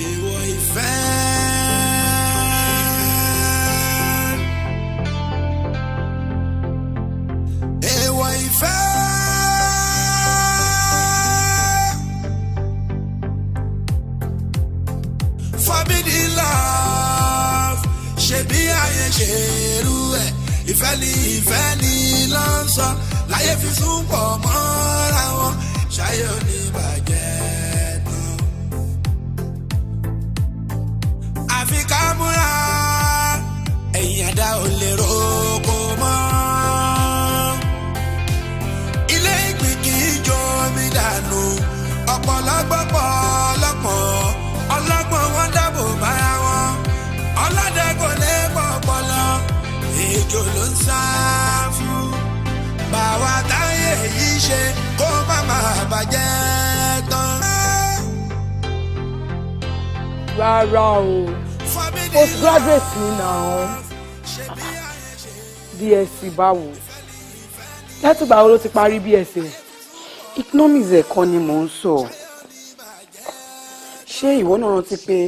Ìwọ ìfẹ́. Ìwọ ìfẹ́. Forbidden love. Ṣebí ayé ṣerú ẹ̀. Ìfẹ́ ni ló ń sọ. Láyé fi sún pọ̀ mọ́ra wọn. Ṣayé oníbàjẹ́ tán. Àfi ká múra. Ẹ̀yìn àdá ò lè roko mọ́. Ilé ìgbín kì í jó mi dànù. Ọ̀pọ̀lọpọ̀ ọlọ́gbọ́n wọn dábò bára wọn. Ọlọ́dẹ kò lè pọ̀ ọpọlọ. Ejò ló ń sá fún. Báwa táyé yìí ṣe kó má máa bàjẹ́ tán. Rárá o, postgraduate ni náà. BSc báwo? Látìgbà wo ló ti parí BSc rẹ̀? Economics ẹ̀kọ́ ni mò ń sọ. Ṣé ìwọ náà rántí pé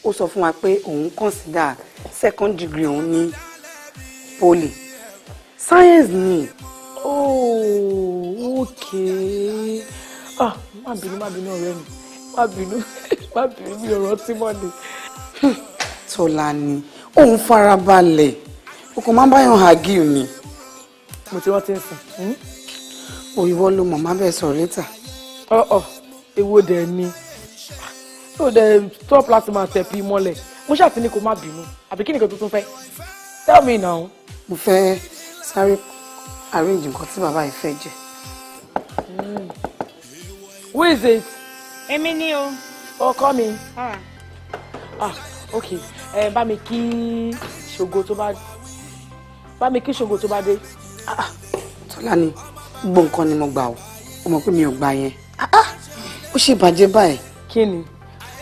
ó sọ fún wa pé òun consider second degree òun ní poly? Science ni. Oh, okay. Má bínú ọ̀rẹ́ mi. Má bínú mi ọ̀rọ̀ tí mọ́ ni. Tọ́lání, òun farabalẹ̀. O kò máa báyọ̀ hagil ni. Mo ti rántí ń sìn. Òyìnbó ló mọ̀ má bẹ́ẹ̀ sọ̀rọ̀ létà. Èwo dẹ̀ ni. Ó dẹ̀ stop láti máa tẹ̀ pí mọ́lẹ̀. Mo ṣàtì ní kó má bínú. Àbí kí nìkan tó tún fẹ́? Tell me now. Mo fẹ́ sáré arrange nǹkan tí bàbá yìí fẹ́ jẹ. Who is it? Èmi ni o. Ọkọ mi. Okay. Bá mi kí Ṣògo tó bá dé. Tọ́lání, gbogbo nǹkan ni mo gbà o. O mọ̀ pé mi ò gbà yẹn. Ó ṣe bàjẹ́ báyìí. Kí ni?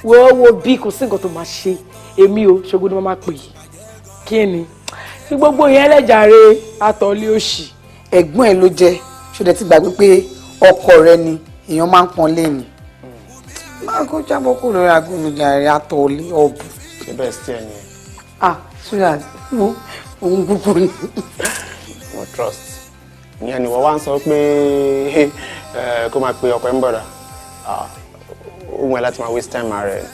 Wo bí kò sí nǹkan tó máa ṣe. Èmi o, Ṣògo ni mo máa pè é. Kí ni? Fi gbogbo yẹn lẹ́jàre àtọ̀lé òṣì. Ẹ̀gbọ́n ẹ̀ ló jẹ́. Ṣọdẹ ti gbàgbé pé ọkọ rẹ ni èèyàn máa ń pọn lẹ́nu. Máa kó jábọ́ kó lórí agbóhùnjáre àtọ̀lé ọ̀bù. Ṣé bẹ́ẹ̀ sí ẹ̀ ni? Ṣúra òun gbogbo ni. Mo trust. Ìyẹn ni wọ́n wá ń sọ pé kó máa pe ọkọ ẹ̀ ń bọ̀dà. Ohun ẹ̀ láti máa waste time rẹ̀.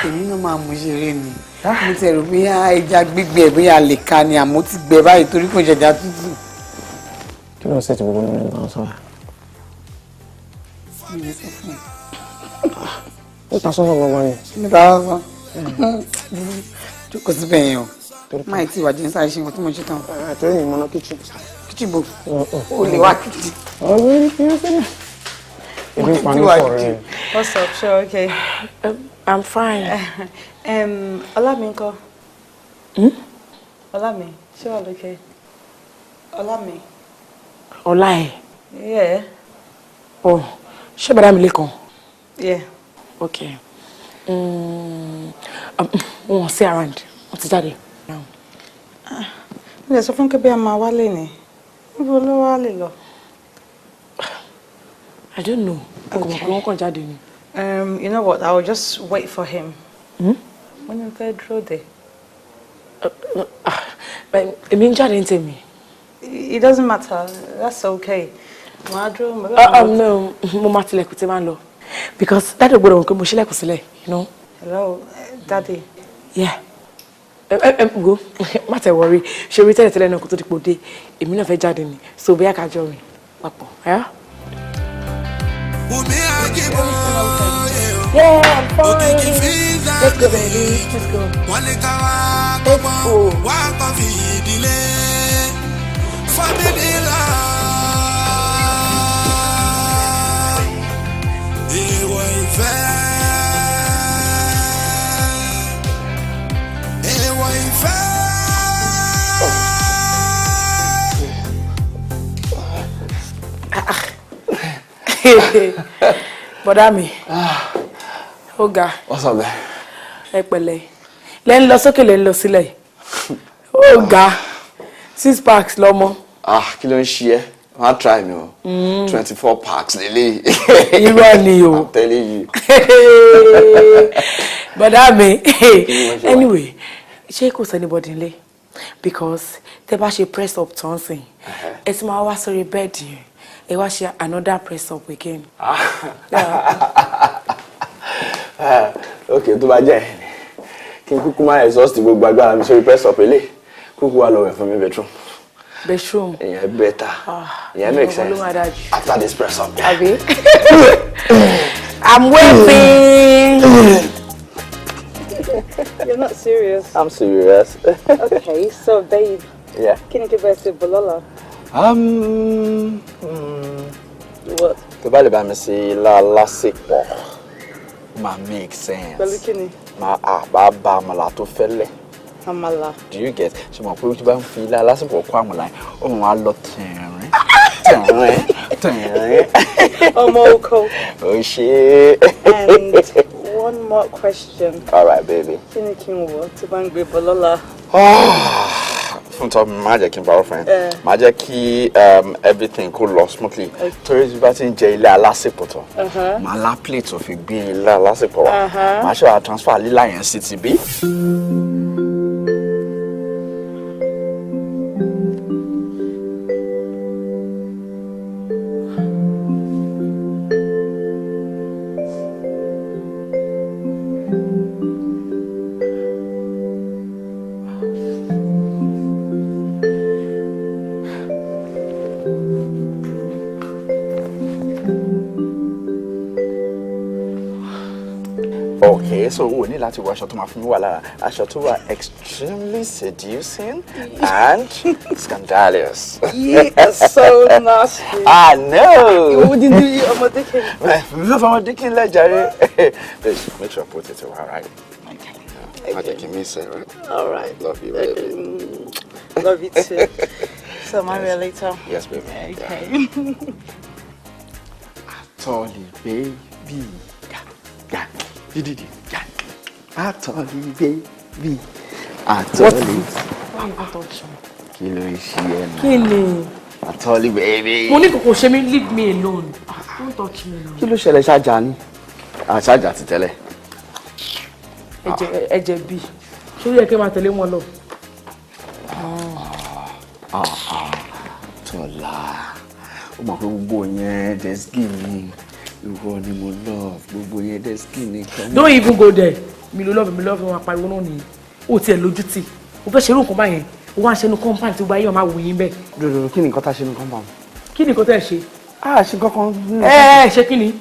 Èmi náà máa mú ṣeré ni. Mo ti rò bóyá ẹja gbígbẹ bóyá lè ka ni àmọ́ ti gbẹ báyìí torí kò jẹjà tútù. Kí ló ń ṣètò gbogbo nínú ìgbà sọ? Mi ò sọ fún ẹ. Ó ta sọ́nà gbọ́ngbọ́n ni. Níta sọ. Jókòó síbẹ̀ yẹn o. Máì tí ìwà jẹ́ ń sáré ṣe nǹkan tí mo ṣe tán. Torí mi mọ́ná kíchìn. Kíchìn bò. O lè wá kíchìn. Ọ̀rẹ́ rí kí ó sílẹ̀. Ebi ń pa ní ọ̀rẹ́. What's up? Sure, okay. I'm fine. Ọlámi ńkọ́? Ọlámi, ṣé wà lókè? Ọlámi. Ọlá ẹ̀. Yeah. Ṣé bàdá mi lẹ́kàn? Yeah. Okay. Wọ́n sí around. Wọ́n ti jáde. Mo lè sọ fún kébí a máa wálé ni. Níbo ló wá lè lọ? I don't know. Okay. Wọ́n kàn jáde ni. You know what? I will just wait for him. When you fẹ́ dúró dé. Èmi ń jáde ní tèmi. It doesn't matter. That's okay. Màá dúró. No, mo máa tilẹ̀kùn tí máa ń lọ. Because Daddy gbọ́dọ̀ wọn pé mo ṣílẹ̀kùn sílẹ̀, you know. Hello, Daddy. Yeah. Go. Má tẹ̀ worry. Ṣé orí tẹ́lẹ̀ náà kó tó di pò dé. Èmi náà fẹ́ jáde ni. So bóyá ká jọ rìn papọ̀. Yeah, I'm fine. Let's go, baby. Let's go. Let's Bọ̀dá mi. Ọ̀gá. What's up there? Ẹ pẹ̀lẹ́. Lẹ́ ń lọ sókè lẹ́ ń lọ sílẹ̀. Ọ̀gá. 6 packs lọ́mọ. Kí ló ń ṣe ẹ́? I'll try me. 24 packs, Lily. I'm telling you. But I mean, anyway, she calls anybody late because the she press up Thompson. It's my was sorry bed. It was another press up again. Okay, to baje. Can kuku ma exhaust gbogbo agbára mi sorry press up ele. Kuku wa lọ wẹ̀ fún mi bedroom. Bedroom. Yeah, better. Yeah, makes sense. After this press up. Abi. I'm waiting. You're not serious. I'm serious. Okay, so babe. Yeah. Can you give us a bolola? What? To ba le ba mi si la lásìpọ̀. Ma make sense. Balukini. Ma ba amala tó fẹ́lẹ́. Amala. Do you get? Ṣé mo pé o ti bá ń fi la lásìpọ̀ kó amala. Ó wá lọ tẹ̀rín. Ọmọ oko. Oh shit. And one more question. All right, baby. Kini kin wo to bá ń gbé bolola. Fún tó má jẹ́ kí n borrow friend. Má jẹ́ kí everything go lọ smoothly. Torí bí bá ti ń jẹ ilé alásèpọ̀ tó. Má la plate tó fi gbé ilé alásèpọ̀ wá. Má ṣe wá transfer lílá yẹn sí ti bí. Okay, so we need to wash out my family. I shall to extremely seducing and scandalous. Yes, so nasty. I know. You wouldn't do it. I'm a dickin. I'm a dickin like Jerry. Make sure I put it all right. Okay, give me say right. All right. Love you, baby. Love you too. So marry her later. Yes, baby. Okay. Tolly, baby. Yeah. Atoli baby. Atoli. Why you touch me? Kilo iṣẹ́ na. Kini? Atoli baby. Mo ní kò ṣe mí, leave me alone. Don't touch me now. Kí ló ṣẹlẹ̀ ṣájà ni? Ṣájà ti tẹ́lẹ̀. Ẹ̀jẹ̀ bí. Ṣé ó yẹ kí n máa tẹ̀lé wọn lọ? Tọ́lá. Ó mọ̀ pé gbogbo yẹn desky ni. Ìwọ ni mo love. Gbogbo yẹn desky ni kan. Don't even go there. Mi love wọn apariwo náà ni. Ó tiẹ̀ lójú tì. Ó fẹ́ ṣerú nǹkan báyẹn. Ó wá ń ṣe nu compound tí ó bá yẹ máa wò yín bẹ́ẹ̀. Dodo, kí ni nǹkan tá ṣe nu compound? Kí ni nǹkan tẹ́ ṣe? Ṣe kankan. Ṣe kí ni?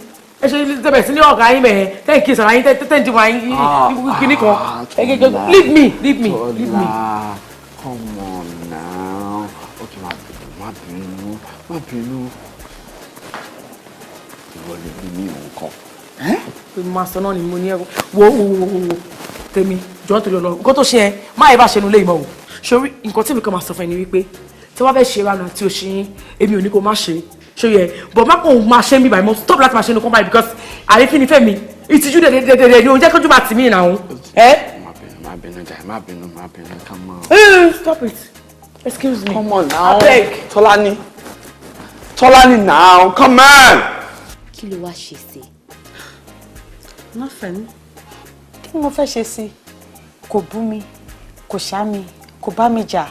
Ẹ ṣe tẹ́bẹ̀ sí ní ọ̀gá yín bẹ̀ẹ́. Tẹ́ kí sara yín tẹ́ ti wà yín kíní kan. Leave me. Tọ́lá, come on now. Okay, má bínú. Ìwọ lè bí mi nǹkan. Pé máa sọ náà ni mo ní ẹ̀rọ. Wo tèmi jọ́ torí Ọlọ́run. Nǹkan tó ṣe ẹ má ẹ bá ṣe nu lé ìmọ̀ o. Sórí nǹkan tí mi kàn máa sọ fún ẹ ni wípé tí wọ́n fẹ́ ṣe ìranù tí o ṣe yín èmi ò ní kó má ṣe. Ṣé yẹ but má kàn máa ṣe mí báyìí mo stop láti máa ṣe nu kàn báyìí because àrífín ni fẹ́ mi ìtìjú dẹ̀dẹ̀dẹ̀dẹ̀ ni o jẹ́ kójú máa tì mí ìnáwó. Má bínú, come on. Stop it. Excuse me. Come on now. Abeg. Tọ́lání now, come on. Kí ló wá ṣe sí? Nothing. Kí ni mo fẹ́ ṣe sí? Kò bú mi, kò ṣá mi, kò bá mi jà.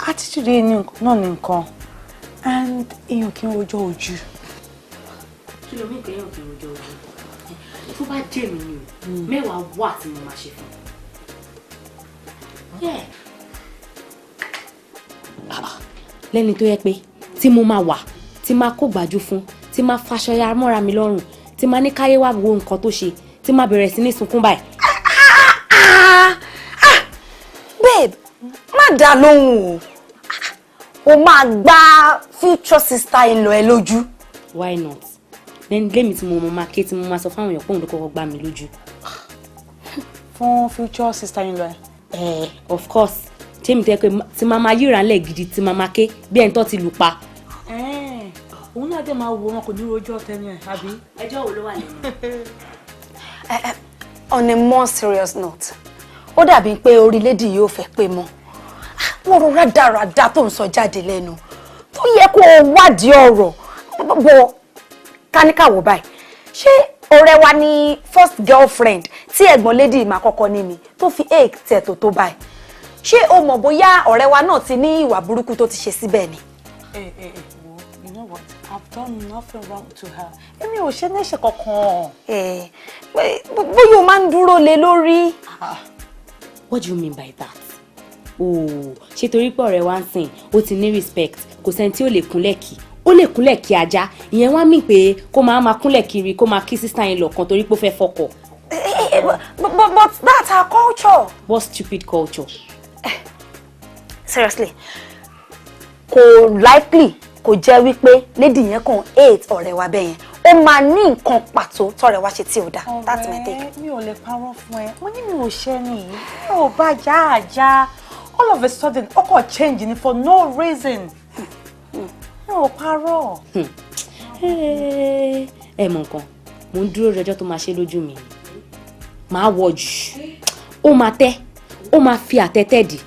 Attitude náà ni nǹkan. And èèyàn kì í rojọ́ ojú. Kí ló mí pé èèyàn kì í rojọ́ ojú? Tó bá jẹ́ mi ni o, mẹ́wàá wà tí mo máa ṣe fún. Lẹ́ni tó yẹ pé tí mo máa wà, tí máa kó gbájú fún, tí máa faṣọ ya mọ́ra mi lọ́rùn, tí máa ní káyé wá wo nǹkan tó ṣe, tí máa bẹ̀rẹ̀ sí ní sunkún báyìí. Babe, má dá lóhùn o máa gbá future sister in-law ẹ lójú. Why not? Then lémi tí mo máa ké tí mo máa sọ fáwọn èèyàn pé òun ló kọ́kọ́ gbá mi lójú. Fún future sister in-law ẹ? Of course. Tèmi tẹ́ pé tí máa máa yíra ńlẹ̀ gidi tí máa máa ké bí ẹni tó ti lù pa. Òun náà dé máa wo wọn kò ní rojọ́ tẹ́ni ẹ̀ àbí? Ẹjọ́ wo ló wà lẹ́nu? On a more serious note, ó dàbí pé orílẹ̀-èdè yóò fẹ́ pé mọ́. Wọ́n rọra dáradá tó ń sọ jáde lẹ́nu. Tó yẹ kó wádìí ọ̀rọ̀ bọ̀ káníkà wò báyìí ṣé ọ̀rẹ́ wa ni first girlfriend tí ẹ̀gbọ́n lady mà kọ́kọ́ ní ni tó fi egg tẹ̀ tó báyìí ṣé o mọ̀ bóyá ọ̀rẹ́ wa náà ti ní ìwà burúkú tó ti ṣe síbẹ̀ ni. You know what? I've done nothing wrong to her. Èmi ò ṣe ní ṣe kankan. Bóyá o máa ń dúró lé lórí. What do you mean by that? Oh, ṣé torí pé ọ̀rẹ́ wa ń sìn ó ti ní respect kò sẹ́ni tí ó lè kúnlẹ̀ kí ó lè kúnlẹ̀ kí ajá ìyẹn wá mí pé kó máa kúnlẹ̀ kiri kó máa kí sísá yẹn lọ́kàn torí pé ó fẹ́ fọkọ. But that's our culture. What stupid culture? Seriously, kò likely kò jẹ́ wípé lady yẹn kàn hate ọ̀rẹ́ wa bẹ́ẹ̀ yẹn ó máa ní nǹkan pàtó tọ́rẹ́ wa ṣe tí ò dáa. That's my take. Mi ò lè parọ́ fún ẹ mo ní mi ò ṣe nìyí mi ò bá já àjá all of a sudden ó kàn change ni for no reason mi ò parọ́. Ẹ mọ̀ nǹkan mo ń dúró rẹjọ́ tó máa ṣe lójú mi máa wọ̀ jù ó máa tẹ́ ó máa fi àtẹ́tẹ́ dì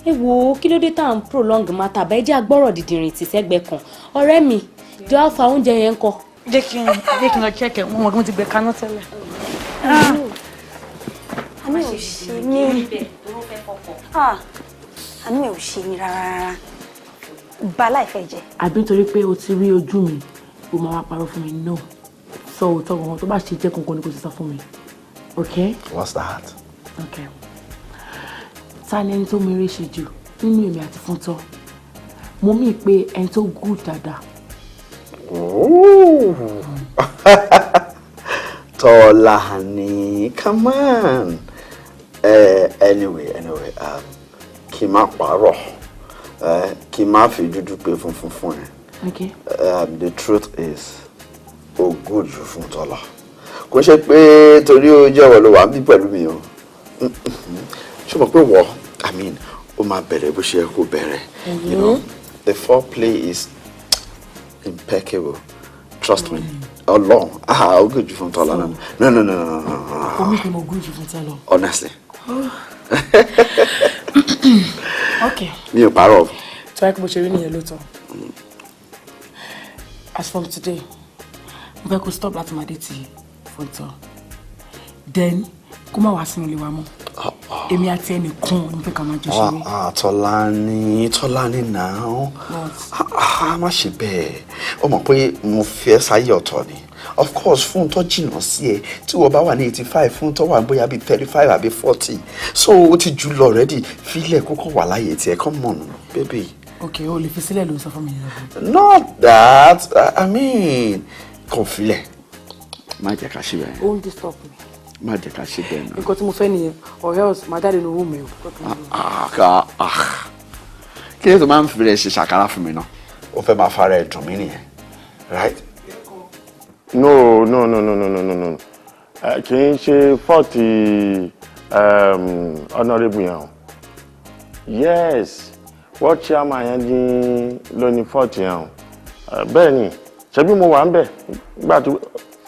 ẹ wo kí ló dé tá à ń prolong matter bẹ́ẹ̀ jẹ́ agbọ́rọ̀ dìdìrìn tì sẹ́gbẹ̀ẹ́ kan ọ̀rẹ́ mi jọ àfa oúnjẹ yẹn ń kọ. jẹ́ kí n lọ check ẹ̀ wọ́n mọ̀ kí wọ́n ti gbé kaná tẹ́lẹ̀. àánú ò ṣe mí àánú ò ṣe mí rárá bá láìfẹ́ jẹ. àbí nítorí pé o ti rí ojú mi o máa wá parọ́ fún mi no sọ òótọ́ gan tó bá ṣe jẹ́ kankan ni kò ti sọ fún mi okay. What's that? Okay. Ta ni ẹni tó mèrè ṣe jù nínú èmi àti Fúntọ́ mo mí pé ẹni tó good dáadáa. Tọ́lání, come on. Anyway, kí má parọ́, kí má fi dúdú pé funfun fún ẹ. Okay. The truth is, o good jù fún Tọ́lá. Kò ṣe pé torí ó jẹ́ wọ́n ló wà bí pẹ̀lú mi o. Ṣé mo pé wọ́? I mean, ó máa bẹ̀rẹ̀ bó ṣe kó bẹ̀rẹ̀. You know, the foreplay is impeccable. Trust me. Ọlọ́run, ó good jù fún Tọ́lá náà. No. Omi kì í mo good jù fún Tọ́lá. Honestly. Okay. Mi ò parọ́. Tí wàá kí mo ṣe rí nìyẹn lóòótọ́. As from today, mo fẹ́ kó stop láti máa dé ti Fúntọ́. Then, kó má wá sínú ilé wa mọ́. Èmi àti ẹnìkan ní fẹ́ ká máa jọ ṣeré. Tọ́lání náà. Má ṣe bẹ́ẹ̀. Ó mọ̀ pé mo fẹ́ sáyé ọ̀tọ̀ ni. Of course, Fúntọ́ jìnnà sí ẹ. Tí wọ́n bá wà ní 85, Fúntọ́ wà bóyá bíi 35 àbí 40. So ó ti jù lọ already. Fílẹ̀ kókó wà láyé tiẹ̀. Come on, baby. Okay, o lè fi sílẹ̀ ló sọ fún mi. Not that. I mean, kò filẹ̀. Má jẹ́ ká ṣe bẹ́ẹ̀. Ó ń disturb mi. Má jẹ́ ká ṣe bẹ́ẹ̀ náà. Nǹkan tí mo fẹ́ nìyẹn or else máa jáde nínú room mi o. Kí ló tó máa ń fi rẹ̀ ṣe ṣàkárà fún mi náà? Ó fẹ́ máa fara ẹ̀ dùn mí nìyẹn, right? No. Kì í ṣe fọ́ọ̀tì honourable yẹn o. Yes, wọ́n chairman yẹn ní lóní fọ́ọ̀tì yẹn o. Bẹ́ẹ̀ ni, ṣebí mo wà ń bẹ̀ nígbà tó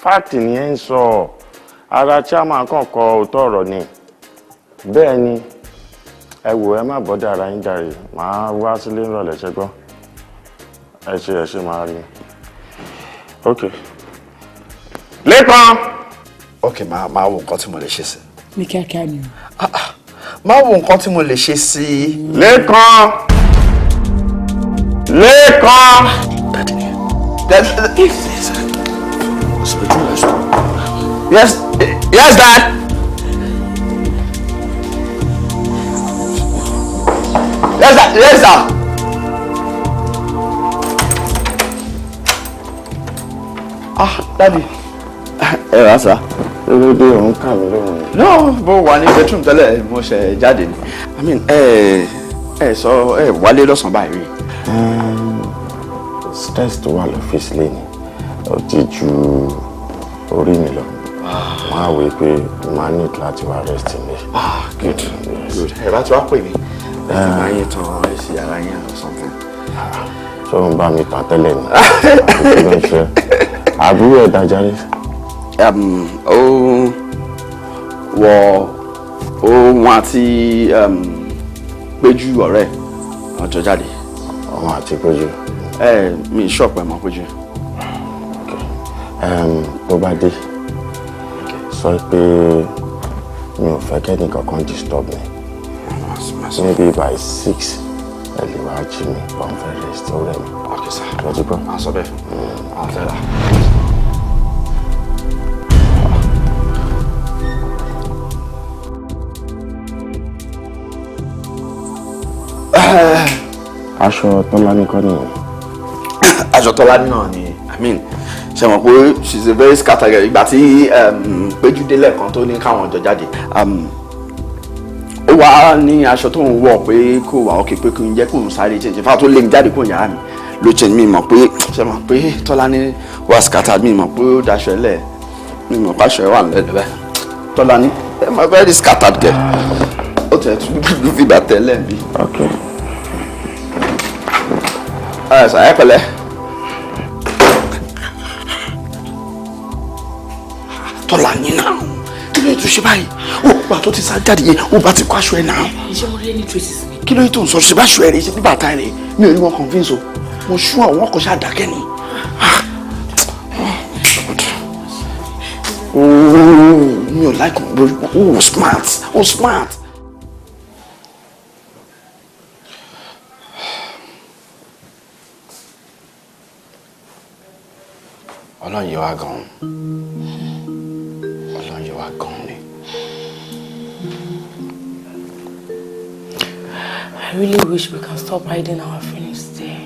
fáàtì nìyẹn ń sọ ara chairman kan kọ òótọ́ ọ̀rọ̀ ni. Bẹ́ẹ̀ ni, ẹ wò ẹ má bọ́dọ̀ ara yín jàre, màá wá sílé ńrọ̀lẹ́ ṣẹ́gbọ́n. Ẹ ṣe máa rí. Okay. Lẹ́kan. Okay, máa wo nǹkan tí mo lè ṣe sí. Ní kíákíá ni o. Máa wo nǹkan tí mo lè ṣe sí. Lẹ́kan. Yes, Dad. Yes, Dad. Daddy. Rà sá. Ló dé òun kà mí lóhùn. No, bó wà ní bedroom tẹ́lẹ̀ mo ṣe jáde ni. I mean, sọ wálé lọ́sàn-án báyìí rí. Stress tó wà lọ́fíìsì lẹ́ni ó ti ju orí mi lọ. Wọ́n á wí pé màá need láti wá rest mi. Good. Ẹ bá ti wá pè mí. Ẹ ti máa yẹ tán ẹ sí ara yẹn or something. Ṣé o ń bá mi tàn tẹ́lẹ̀ ni? Àbúrò ló ń ṣe. Àbúrò ẹ̀ dájáre. Òun àti Péjú ọ̀rẹ́ ọjọ́ jáde. Òun àti Péjú. Mi shop ẹ mọ̀ Péjú. Tó bá dé. Sọ pé mi ò fẹ́ kẹ́ni kankan disturb me. Maybe by 6 ẹ lè wá jí mi on fẹ́ rest ọ̀rẹ́ mi. Okay sir. Lọ́jọ́ gbọ́. I'll sọ bẹ́ẹ̀. I'll tell her. Aṣọ Tọ́lání kọ́ nìyẹn. Aṣọ Tọ́lání náà ni, I mean, ṣe mọ̀ pé she's a very scattered girl. Ìgbà tí Péjú dé lẹ́ẹ̀kan tó ní káwọn jọ jáde. Ó wá ní aṣọ tó ń wọ̀ pé kò wà ókè pé kò ń jẹ́ kó ń sáré change. Fáwọn tó lé mi jáde kó yàrá mi ló change mi mọ̀ pé ṣe mọ̀ pé Tọ́lání wà scattered mi mọ̀ pé ó daṣọ ẹlẹ́ mi mọ̀ pé aṣọ ẹ wà nílẹ̀ bẹ́ẹ̀. Tọ́lání ẹ mọ̀ very scattered girl. Ó tẹ̀ tún fi bàtẹ́ lẹ́ẹ̀ bí. Okay. Ẹ pẹ̀lẹ́. Tọ́lání náà kí ló yẹ tó ṣe báyìí? Ó gbà tó ti sá jáde yẹn ó bá ti kó aṣọ ẹ náà. Iṣẹ́ mo rí ẹni traces mi. Kí ló yẹ tó ń sọ ṣe bá aṣọ ẹ rẹ ṣe bí bàtà rẹ mi ò rí wọn convince o mo ṣú àwọn kan ṣáà dákẹ́ ni. Mi ò like o smart o smart. Ọlọ́run yẹ wá gan-an. Ọlọ́run yẹ wá gan-an ni. I really wish we can stop hiding our feelings there.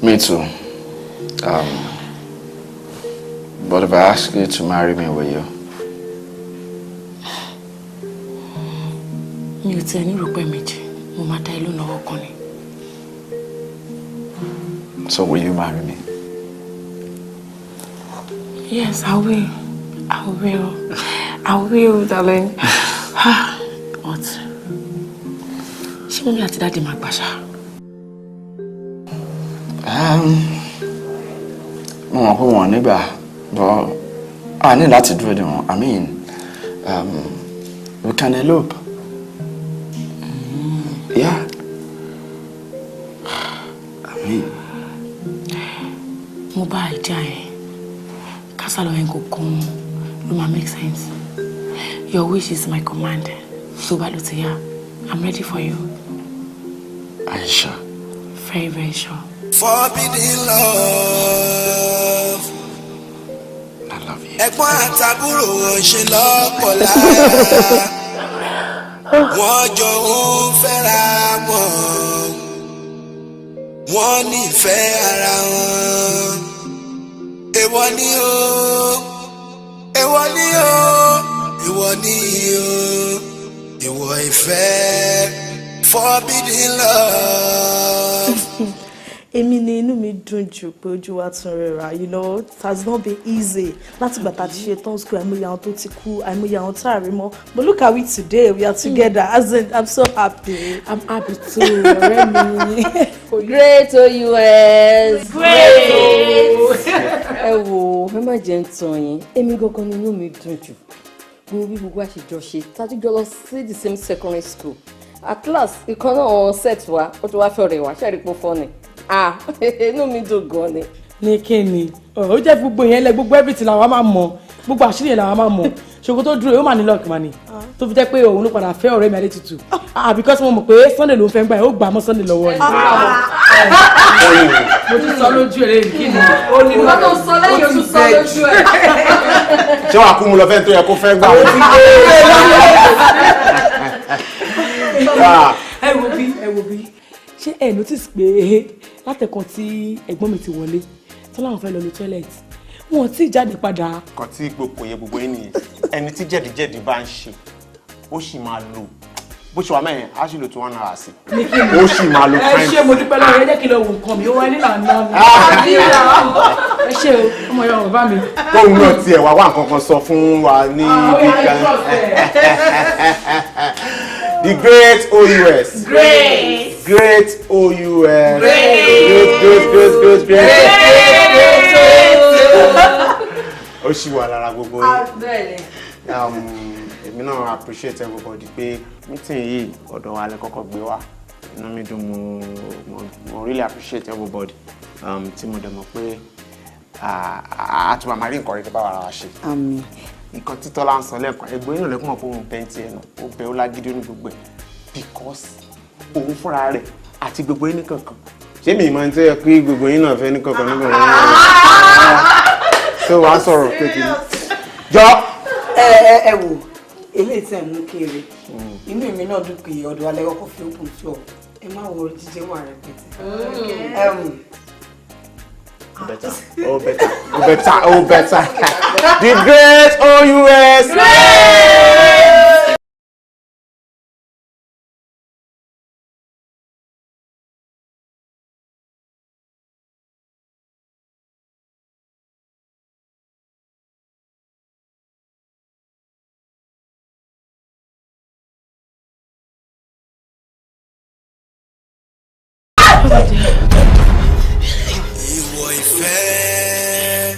Me too. But if I ask you to marry me, will you? Mi ò tiẹ̀ ní rò pé méjì, mo máa dá ìlú lọ́wọ́ kan ni. So will you marry me? Yes, I will. I will. I will, darling. What? Ṣé mọ́mí àti dáàdì máa gbà ṣá? Mo mọ̀ pé wọ́n nígbà, but I need láti dúró dè wọ́n. I mean, we can elope. Yeah. I mean. Mo bá ìjà yẹn. Kásálọ yẹn kò kún ló máa make sense. Your wish is my command. Tó bá ló ti yá, I'm ready for you. Are you sure? Very, very sure. Forbidden love. I love you. Ẹ̀gbọ́n àtàbúrò ṣe lọ́pọ̀ lára. Wọ́n jọ ń fẹ́ra wọn. Wọ́n nífẹ̀ẹ́ ara wọn. Èwọ̀ ni o. Èwọ̀ ni o. Èwọ̀ ni o. Èwọ̀ ìfẹ́. Forbidden love. Èmi ni inú mi dùn jù pé ojú wa tún rẹra, you know, it has not been easy. Láti ìgbà tá a ti ṣe tán school, àìmọye àwọn tó ti kú, àìmọye àwọn tá a rí mọ́. But look at we today, we are together. As in, I'm so happy. I'm happy too, ọ̀rẹ́ mi. Great OUS. Great. Ẹ wo, ẹ má jẹ́ ń tàn yín. Èmi gangan ni inú mi dùn jù. Gbogbo wa ṣe jọ ṣe, tájú jọ lọ sí the same secondary school. At last, ìkan náà wọn set wa, ó ti wá fẹ́ ọ̀rẹ́ wa, ṣe àrí pọ̀ fọ́ ni. Inú mi dùn gan ni. Ní kíni? Ó jẹ́ gbogbo yẹn lẹ gbogbo everything làwọn máa mọ̀. Gbogbo àṣírí yẹn làwọn máa mọ̀. Ṣògo tó dúró, ó mà ní luck mà ni. Tó fi jẹ́ pé òun ló padà fẹ́ ọ̀rẹ́ mi Adétutù. Because mo mọ̀ pé Sunday ló ń fẹ́ gbà yẹn, ó gbà mọ́ Sunday lọ́wọ́ ni. Mo ti sọ lójú ẹ̀ kí ni? Ìwọ́n tó sọ lẹ́yìn oṣù sọ lójú ẹ̀. Ṣé wàá kú mu lọ fẹ́ tó yẹ kó fẹ́ gbà? Ẹ wo bí. Ṣé ẹ notice pé látẹ̀kàn tí ẹ̀gbọ́n mi ti wọlé tó láwọn fẹ́ lọ lo toilet wọn tí jáde padà. Kan tí gbogbo yẹ gbogbo ẹni ẹni tí jẹ̀díjẹ̀dí bá ń ṣe ó sì máa lò bó ṣe wà mẹ́rin á sì lò tó 1 hour sí. Ó sì máa lò fine. Ẹ ṣe mo dúpẹ́ lọ́wọ́ ẹ jẹ́ kí n lọ wo nǹkan mi ó wá nílà náà mi. Ẹ ṣe o ọmọ ìyá bàbá mi. Tóun náà tiẹ̀ wá wá nǹkan kan sọ fún wa ní kíkan. The great OUS. Great. Great OUS. Great. Ó ṣì wà lára gbogbo yín. Èmi náà appreciate everybody pé meeting yìí ọ̀dọ̀ wa lẹ kọ́kọ́ gbé wá. inú mi dùn mo really appreciate everybody tí mo dẹ̀ mọ̀ pé àtúbà máa rí nǹkan rí tó bá wà ara wa ṣe. Àmín. Nǹkan títọ́ la ń sọ lẹ́ẹ̀kan ẹgbẹ́ inú lẹ́kùn mọ̀ pé òun pẹ́ntì ẹ̀ náà ó bẹ ó lágídí ní gbogbo ẹ̀ because òun fúnra rẹ̀ àti gbogbo yín nìkankan ṣé mi máa ń tẹ́ ẹ pé gbogbo yín náà fẹ́ nìkankan nígbà wọn tó wàá sọ̀rọ̀ kékeré jọ. ẹ wò eléyìí tẹ̀ mú kéré inú èmi náà dùn pé ọ̀dọ̀ alẹ́ kọ́kọ́ fi open floor ẹ má wo jíjẹ wà rẹpẹtẹ. Better. The great OUS. Ìwọ ìfẹ́,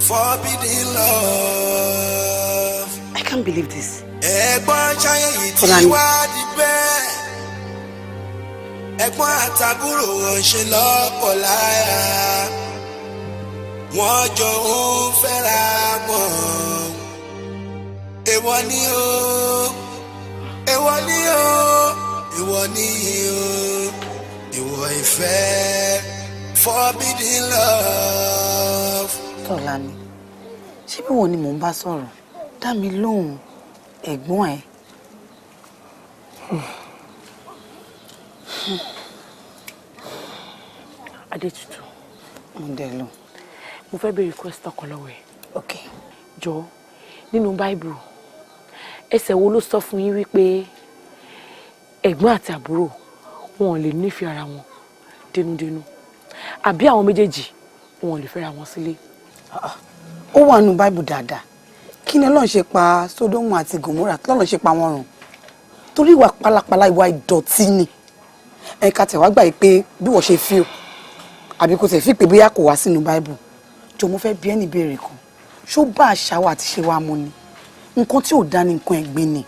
forbidden love. I can't believe this. Ẹ̀gbọ́n ṣayé yìí ti wá di bẹ́ẹ̀. Ẹ̀gbọ́n àtàbúrò wọn ṣe lọ́kọ láya. Wọ́n jọ ń fẹ́ra wọn. Èèwọ̀ ni o, èèwọ̀ ni o, èèwọ̀ ni o. Ìwọ ìfẹ́, forbidden love. Tọ́lání, ṣé bí wọn ni mò ń bá sọ̀rọ̀? Dá mi lóhùn, ẹ̀gbọ́n ẹ̀. Adétutù. Mo dẹ̀ lọ. Mo fẹ́ béèrè question kan lọ́wọ́ ẹ̀. Ok. Jọ̀ọ́, nínú Bible, ẹsẹ̀ wo ló sọ fún yín wípé ẹ̀gbọ́n àti àbúrò wọn ò lè nífẹ̀ẹ́ ara wọn dénúdénú àbí àwọn méjèèjì wọn ò lè fẹ́ra wọn sílé? Ó wà nínú Bible dáadáa. Kí ni Ọlọ́run ṣe pa Sódómù àti Gòmórà? Kí Ọlọ́run ṣe pa wọ́n run? Torí ìwà pálapàla ìwà ìdọ̀tí ni. Ẹ̀ka tẹ̀wá gbà pé bí wọ́n ṣe feel àbí kò tẹ̀ fi pé bóyá kò wá sínú Bible. Jọ̀ọ́ mo fẹ́ bi ẹ́ ní ìbéèrè kan. Ṣó bá àṣà wa àti ṣe wa mu ni? Nǹkan tí ò dá ní nǹkan ẹ̀gbin ni.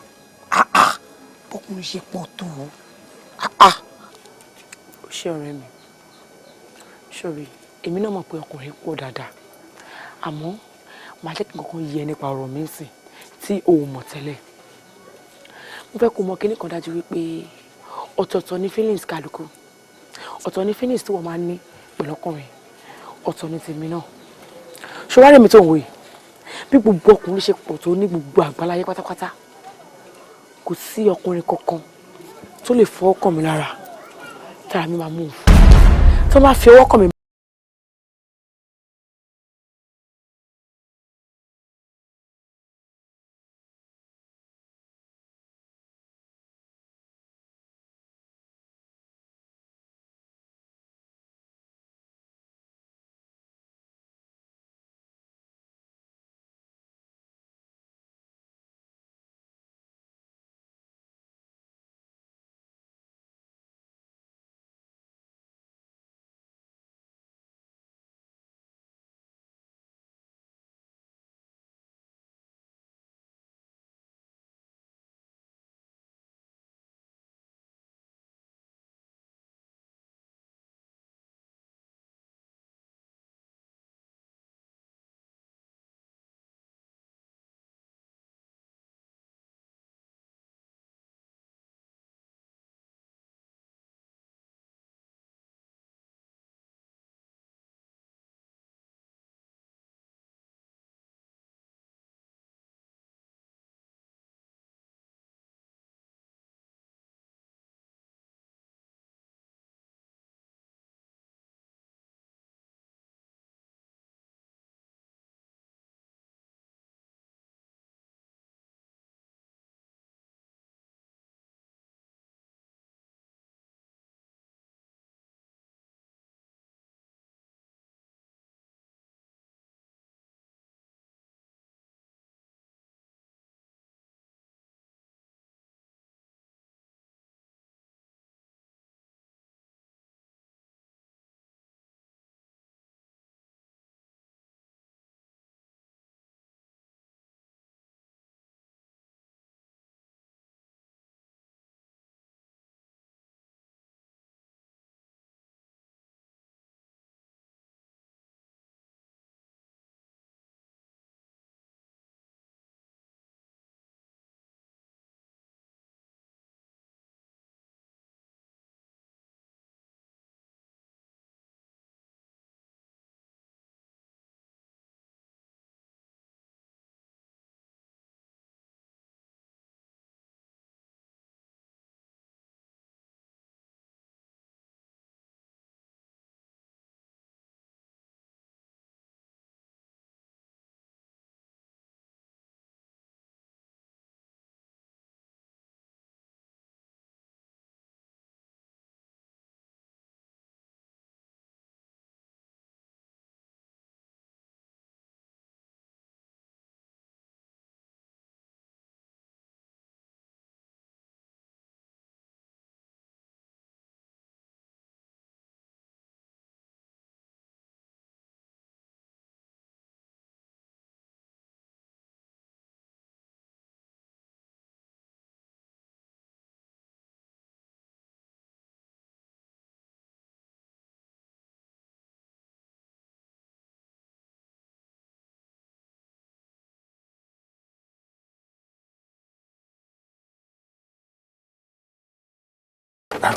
Bọ́kùnrin ṣe pọ̀ tó o. Ṣé ọ̀rẹ́ mi, ṣòrí èmi náà mọ̀ pé ọkùnrin pọ̀ dáadáa àmọ́ màá jẹ́ kí nǹkan yẹ nípa ọ̀rọ̀ mi sìn tí o ò mọ̀ tẹ́lẹ̀. Mo fẹ́ kó mọ kíní kan dájú wípé ọ̀tọ̀ọ̀tọ̀ ni feelings kálukú, ọ̀tọ̀ ni feelings tí wọ́n máa ń ní pẹ̀lú ọkùnrin, ọ̀tọ̀ ni tèmi náà. Ṣọwárẹ̀ mi tó ń wò yìí bí gbogbo ọkùnrin ṣe pọ̀ tó ní gbogbo àgbáláyé pátápátá kò sí ọkùnrin kankan tó lè fọwọ́ kàn mí lára tára mi máa mú un tó bá fi ọwọ́ kàn mí.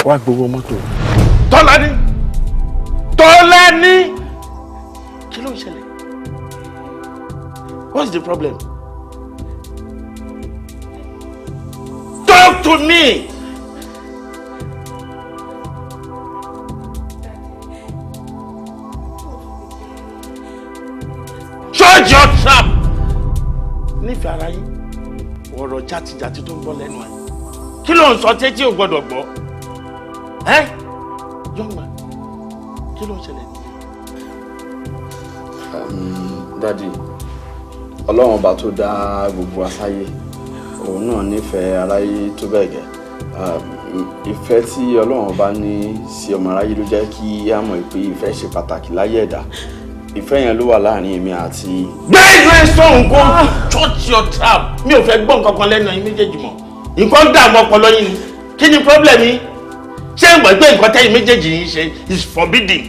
wá gbowó mọ́tò. Tọ́lání kí ló ń ṣẹlẹ̀? What's the problem? Talk to me. Shut your trap. Nífẹ̀ẹ́ ara yín ọ̀rọ̀ játijàti tó ń bọ́ lẹ́nu ẹ̀ kí ló ń sọ tẹ́tí ò gbọ́dọ̀ gbọ́ ẹ́ young man kí ló ń ṣẹlẹ̀ ní. Daddy ọlọ́run ọba tó dá gbogbo asáyé òun náà nífẹ̀ẹ́ aráyé tó bẹ́ẹ̀ gẹ́ ìfẹ́ tí ọlọ́run ọba ní sí ọmọ aráyé ló jẹ́ kí á mọ̀ pé ìfẹ́ ṣe pàtàkì láyé ẹ̀dá ìfẹ́ yẹn ló wà láàrin èmi àti. bẹ́ẹ̀ ìlú ẹ̀ sọ̀hún kó shut your trap mi ò fẹ́ gbọ́ nǹkan kan lẹ́nu ẹ̀yin méjèèjì mọ́ nǹkan dààmú ọpọlọ yín ni kí ni problem yín ṣé ń gbọ́ pé nǹkan tẹ́yin méjèèjì yín ṣe is forbidden.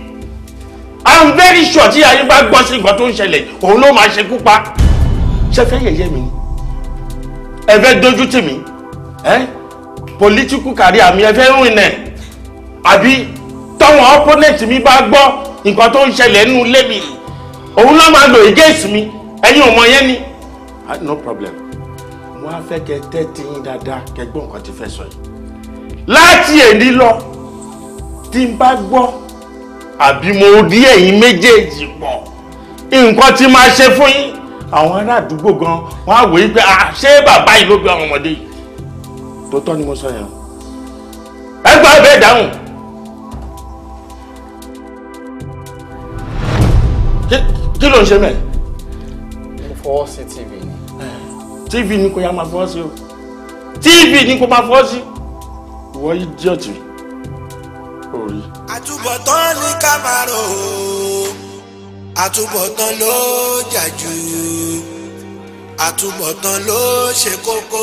I'm very sure tí ayé bá gbọ́ sí nǹkan tó ń ṣẹlẹ̀ òun ló máa ṣekú pa. ṣé fẹ́ yẹ̀yẹ́ mi ni ẹ fẹ́ dojú tì mí political career mi ẹ fẹ́ rún iná àbí táwọn opponent mi bá gbọ́ nǹkan tó ń ṣẹlẹ̀ nínú ilé mi òun ló máa lò against mi ẹ̀yin ọmọ yẹn ni. No problem mo á fẹ́ kẹ́ tẹ́tí yín dáadáa kẹ́ gbọ́ nǹkan tí fẹ́ sọ yìí láti èní lọ tí n bá gbọ́ àbí mo rí ẹ̀yin méjèèjì pọ̀ nǹkan tí máa ṣe fún yín àwọn ará àdúgbò gan wọ́n á wòye pé ṣé bàbá yìí ló bí àwọn ọmọdé yìí tó tọ́ ni mo sọ yẹn ẹ gbọ́ ẹbẹ̀ dáhùn. kí ló ń ṣe mẹ́. mo fọwọ́ sí TV ni. TV ni kò yá máa fọwọ́ sí o TV ni kò máa fọwọ́ sí ìwọ idiot orí. àtúbọ̀tán ní kámárò àtúbọ̀tán ló jà jù àtúbọ̀tán ló ṣe kókó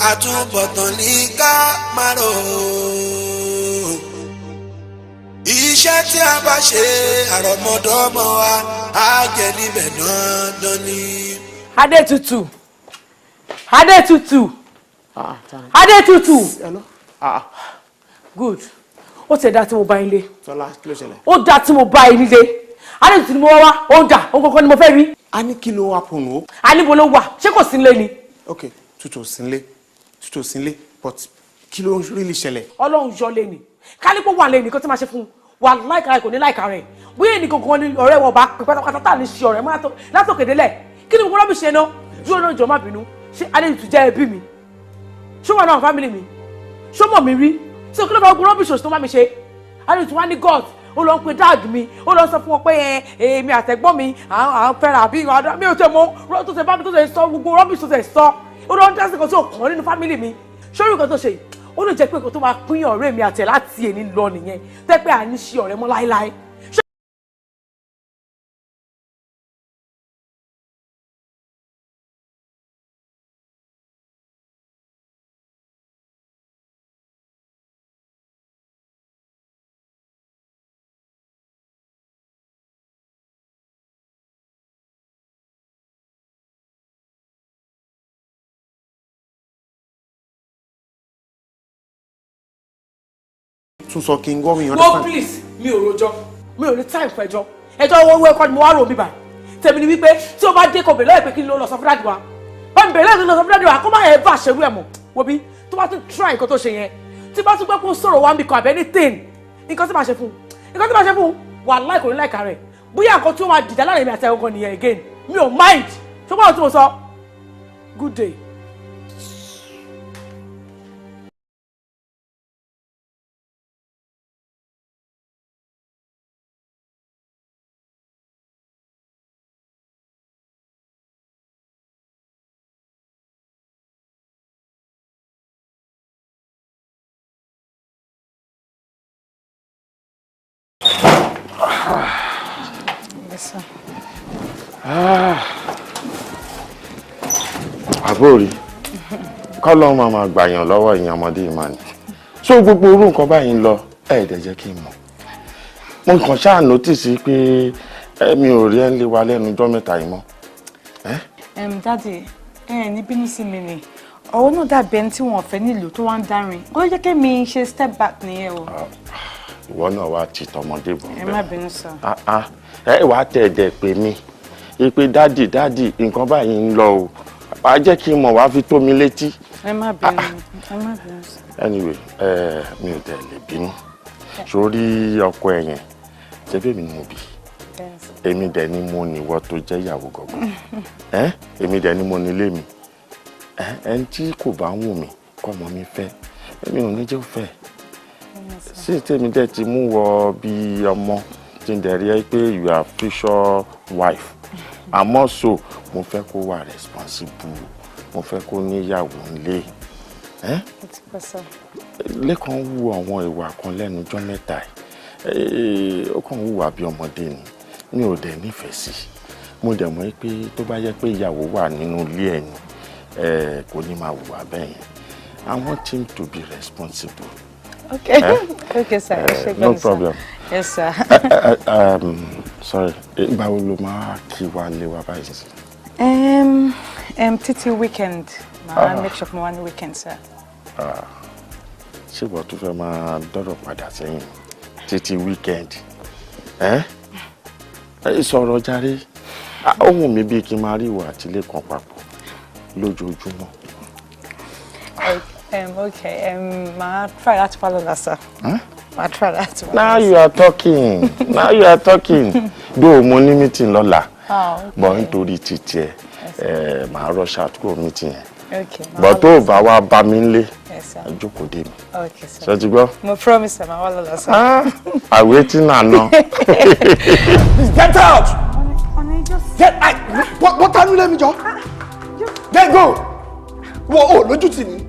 àtúbọ̀tán ní kámárò iṣẹ́ tí a bá ṣe àrọ̀mọdọ́mọ wa á jẹ níbẹ̀ dandan ni. Adétutù good ó ti ẹ̀dá tí mo bá yín lé ó dá tí mo bá yín lé Adétutù ni mo wá ó ń dà ó kọ́kọ́ ni mo fẹ́ rí. a ní kí ló wá pọnù o. a níbo ló wà ṣé kò sí nílé ni. ok tutù sínlé but kí ló rí lè ṣẹlẹ̀. Ọlọ́run yọ lé ni kálípò wà lé nìkan tí máa ṣe fún wa láìka rẹ kò ní láìka rẹ bóyá ẹnìkan kan ní ọ̀rẹ́ wọn bá pè pátápátá tá à ní ṣe ọ̀rẹ́ mọ́ látòkèdélẹ̀ kí ni mo rọ́bì ṣe náà dúró náà jọ má bínú ṣé Adétutù jẹ́ ẹbí mi ṣé wọn náà fámìlì mi ṣé mọ̀ mi rí tí o kí ló bá gbọ́ rọ́bì ṣòṣì tó má mi ṣe Adétutù wá ní God ó lọ ń pe dáàgì mi ó lọ sọ fún wọn pé èmi àtẹ̀gbọ́n mi à ń fẹ́ra àbí mi ò tẹ̀ mọ́ tó ṣe bá mi tó ṣe sọ gbogbo rọ́bì tó ṣe sọ ó lọ ń dá sí nǹkan tí ò kàn nínú fámìlì mi sórí nǹkan tó ṣe ó lè jẹ́ pé nǹkan tó máa pín ọ̀rẹ́ mi àtẹ̀ láti èní lọ nìyẹn tẹ́ pé à ní ṣe ọ̀rẹ́ mọ́ láéláé. tún sọ kí n gbọ́ mi understand. no please mi ò rojọ́ mi ò ní time fún ẹjọ́ owó ẹ̀kọ́ ni mo wá rò mí báyìí tèmi ni wípé tí o bá dé kò bèrè lọ́yẹ̀ pé kí n lọ sọ fún dáàdì wa bá mi bèrè lọ́yẹ̀ lọ sọ fún dáàdì wa kó má yẹ bá ṣerú ẹ̀ mọ̀ wo bí tó bá tún try nǹkan tó ṣe yẹn tí bá tún gbẹ́ kó sọ̀rọ̀ wá mi kan àbẹ́ anything nǹkan tí màá ṣe fún wà láì kò ní láìka rẹ̀ bóyá nǹkan tí ó máa dìjà láàrin mi àti ẹ̀wọ̀n nìyẹn again mi ò mind ṣùgbọ́n tí mo sọ good day. àbórí kọ́lọ́ máa gbàyàn lọ́wọ́ ìyẹn ọmọdé ìmọ̀ ni so gbogbo orú nǹkan báyìí ń lọ ẹ̀ẹ́dẹ̀ jẹ́ kí n mọ̀ mo kàn ṣáà nọ́tìsì pé mi ò rí ẹ́ ń lé wa lẹ́nu ọjọ́ mẹ́ta yìí mọ́. Daddy ní bínú sí mi ni ọwọ́ náà dàbí ẹni tí wọ́n fẹ́ nílùú tó wá ń dárin ó ló jẹ́ kí mi ṣe step back nìyẹn o. ìwọ náà wá ti tọmọdé bọ̀. ẹ má bínú sir. ẹ wàá tẹ̀ ẹ̀dẹ̀ pé mi ìpè dádì nǹkan báyìí ń lọ o wàá jẹ́ kí n mọ̀ wàá fi tó mi létí. ẹ má bínú sir. Anyway mi ò tẹ̀ lè bínú sórí ọkọ ẹ̀ yẹn ṣé bẹ́ẹ̀ mi ni mo bí èmi dẹ̀ ni mo níwọ tó jẹ́ ìyàwó gọ̀gọ̀ èmi dẹ̀ ni mo nílé mi ẹni tí kò bá wù mí kọ́ ọmọ mi fẹ́ èmi ò ní jẹ́ fẹ́ sí tèmi dẹ̀ ti mú wọ bí ọmọ tí ń dẹ̀ rí ẹ pé you are future wife àmọ́ so mo fẹ́ kó wà responsible mo fẹ́ kó níyàwó nílé lẹ́kàn wù àwọn ìwà kan lẹ́nu ọjọ́ mẹ́ta yìí ó kàn wùwà bí ọmọdé ni mi ò dẹ̀ nífẹ̀ẹ́ sí mo dẹ̀ mọ̀ pé tó bá yẹ pé ìyàwó wà nínú ilé ẹ̀ ni kò ní máa wùwà bẹ́ẹ̀ yẹn I want him to be responsible. Okay. Okay, sir. No problem. Yes, sir. Sorry. Báwo ló máa kí wa lé wa báyìí sí? Títí weekend. Máa make sure mo wá ní weekend, sir. Ṣé ìwọ tó fẹ́ máa dọ́rọ̀ padà sẹ́yìn títí weekend? Sọ̀rọ̀ jàre. Ó wù mí bí kí n máa rí ìwà àtìlé kan papọ̀ lójoojúmọ́. Okay. Máa try láti follow that, sir. Máa try láti follow. Now you are talking. Though mo ní meeting lọ́la. But nítorí títí ẹ máa rush out kúrò meeting yẹn. Okay. But tó bá wá bá mi nílé. Yes, sir. Jókòó dé mi. Okay, sir. Ṣé ti gbọ́? Mo promise, sir. Máa wá lọ́la, sir. I'm waiting now. Please get out. Get out. What time you let me go? Get go. Whoa, lójú tì ní.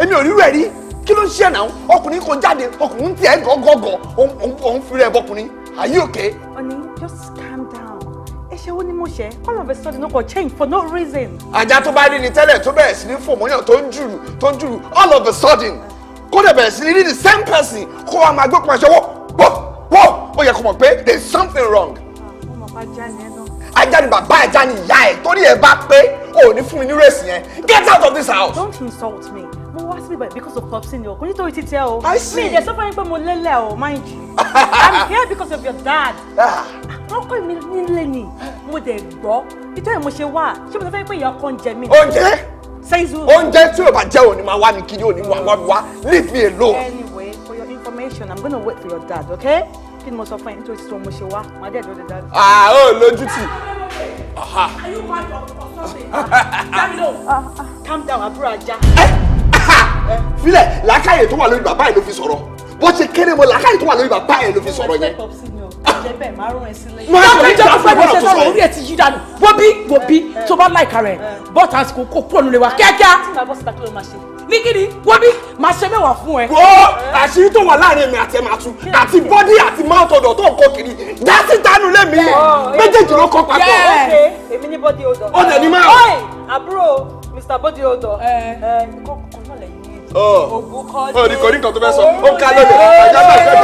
Èmi ò rí rẹ̀ rí. Kí ló ń ṣe náà? Ọkùnrin kan jáde, ọkùnrin tí ẹ gọ́gọ́gọ́, òun fi rẹ̀ bọ́kùnrin. Are you okay? Honey, just calm down. Ṣé ó ní mo ṣe? All of a sudden, no go change for no reason. Ajá tó bá rí ni tẹ́lẹ̀ tó bẹ̀rẹ̀ sí ní fò mọ́yàn tó ń jùrù all of a sudden kó dẹ̀ bẹ̀rẹ̀ sí ní rí the same person kó wa máa gbé pọ̀ ṣe wọ́ ó yẹ kó mọ̀ pé there is something wrong. Ọmọ bá já ni ẹ náà. Ajá ni bàbá ajá ni ìyá ẹ̀ torí ẹ bá pé ò ní fún mi ní rèsì yẹn get out of this house. Don't insult me. Mo wá síbí báyìí because of popsi ni o kò nítorí títí ẹ o. I see. Mi ìdẹ sọ fún yín pé mo lélẹ̀ o mind you. I'm here because of your dad. Wọ́n kọ́ mi nílé ni mo dẹ̀ gbọ́ nítorí mo ṣe wá ṣé mo sọ fẹ́ pé ìyá ọkọ ń jẹ mí. Oúnjẹ Seizu. Oúnjẹ tí o bá jẹ́ òní máa wá mi kiri òní wá leave me alone. Anyway, for your information, I'm gonna wait for your dad, okay? Kí ni mo sọ fún yín nítorí tí mo ṣe wá màá dẹ̀ dọ́dẹ̀ dad. Ó lójú tì. Are you mad or something? Calm down, àbúrò ajá. Filẹ̀ làákàyè tó wà lórí bàbá ẹ̀ ló fi sọ̀rọ̀ bó ṣe kéré mọ́ làákàyè tó wà lórí bàbá ẹ̀ ló fi sọ̀rọ̀ yẹn. Orí ẹ̀ ti yí dànù. Wo bí tó bá láìka rẹ̀ bọ́ọ̀tà àsìkò kò kúrò nílé wa kíákíá. Ní kíni wo bí máa ṣe mẹ́wàá fún ẹ. Wo àṣírí tó wà láàrin èmi àti ẹ̀ máa tú àti bọ́dí àti mouth odor tó ń kó kiri dásí dánú lẹ́mí méjèèjì ló kọ́ papọ̀. Èmi ní body odor. Ó dẹ̀ ní máa. Àbúrò Mr. Body odor. Kò ní nǹkan tó fẹ́ sọ ó ká lóde ajá náà fẹ́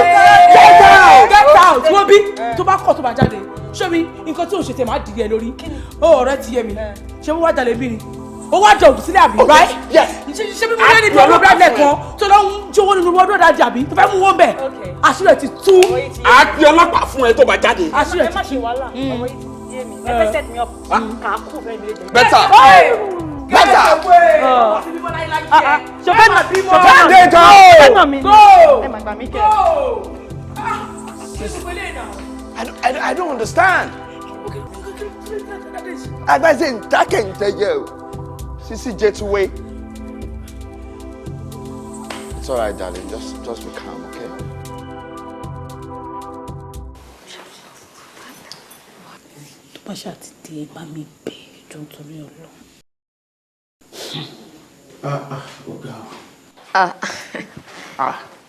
get out wo bí tó bá kọ̀ tó bá jáde ṣé mi nǹkan tí ò ń ṣe tẹ̀ máa dìde ẹ lórí ọ̀rẹ́ ti yé mi ṣé mo wá jalè bí ni ó wá jọ òdùsílẹ̀ àbí right ṣé bí mo lé níbi ọdún bíi kan tó lọ ń jówó nínú ọdún ọ̀dà àbí tó fẹ́ mú wọn bẹ̀ àṣírí ẹ̀ ti tú. a pe ọlọ́pàá fún ẹ tó bá jáde. àṣírí ẹ̀ ti tú. ẹ má ṣe wàhálà ọmọ yìí ti yé mi ẹ fẹ́ set me up kà á kú bẹ́ẹ̀ mi lè jẹ́. Better. I don't understand. Advice in taking to you. Sisi Jetway. It's all right, darling. Just be calm, okay? Tó bá ṣáà ti dé bá mi bẹ̀ jọ nítorí Ọlọ́run.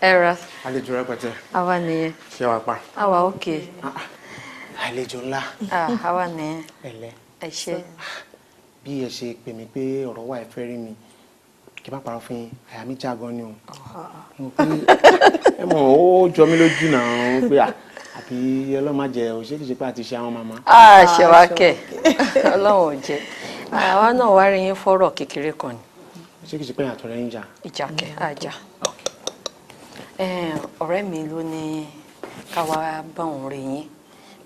Ẹ̀rọ. Àlejò rẹpẹtẹ. Àwa nìyẹn. Ṣé wàá pa? Àwa òkè. Àlejò ńlá. Àwa nìyẹn. Ẹ̀lẹ́. Ẹ ṣé. Bí ẹ ṣe pè mí pé ọ̀rọ̀ wà ẹ fẹ́ rí mi, kí n má parọ́ fún yín, àyà mi já gan ni o. Ẹ mọ̀ ó jọ mí lójú náà pé àbí ọlọ́màjẹ òṣèlú ṣe pé àti ṣe àwọn màmá. Ṣe wá kẹ̀. Ọlọ́run ò jẹ́. Àwa náà wá rí yín fọ́rọ̀ kékeré kan ni. ṣé kìí ṣe pé àtọ̀rẹ́ ń jà. Ìjà kẹ́ àjà. Ọ̀rẹ́ mi ló ní ká wá bá òun rè yín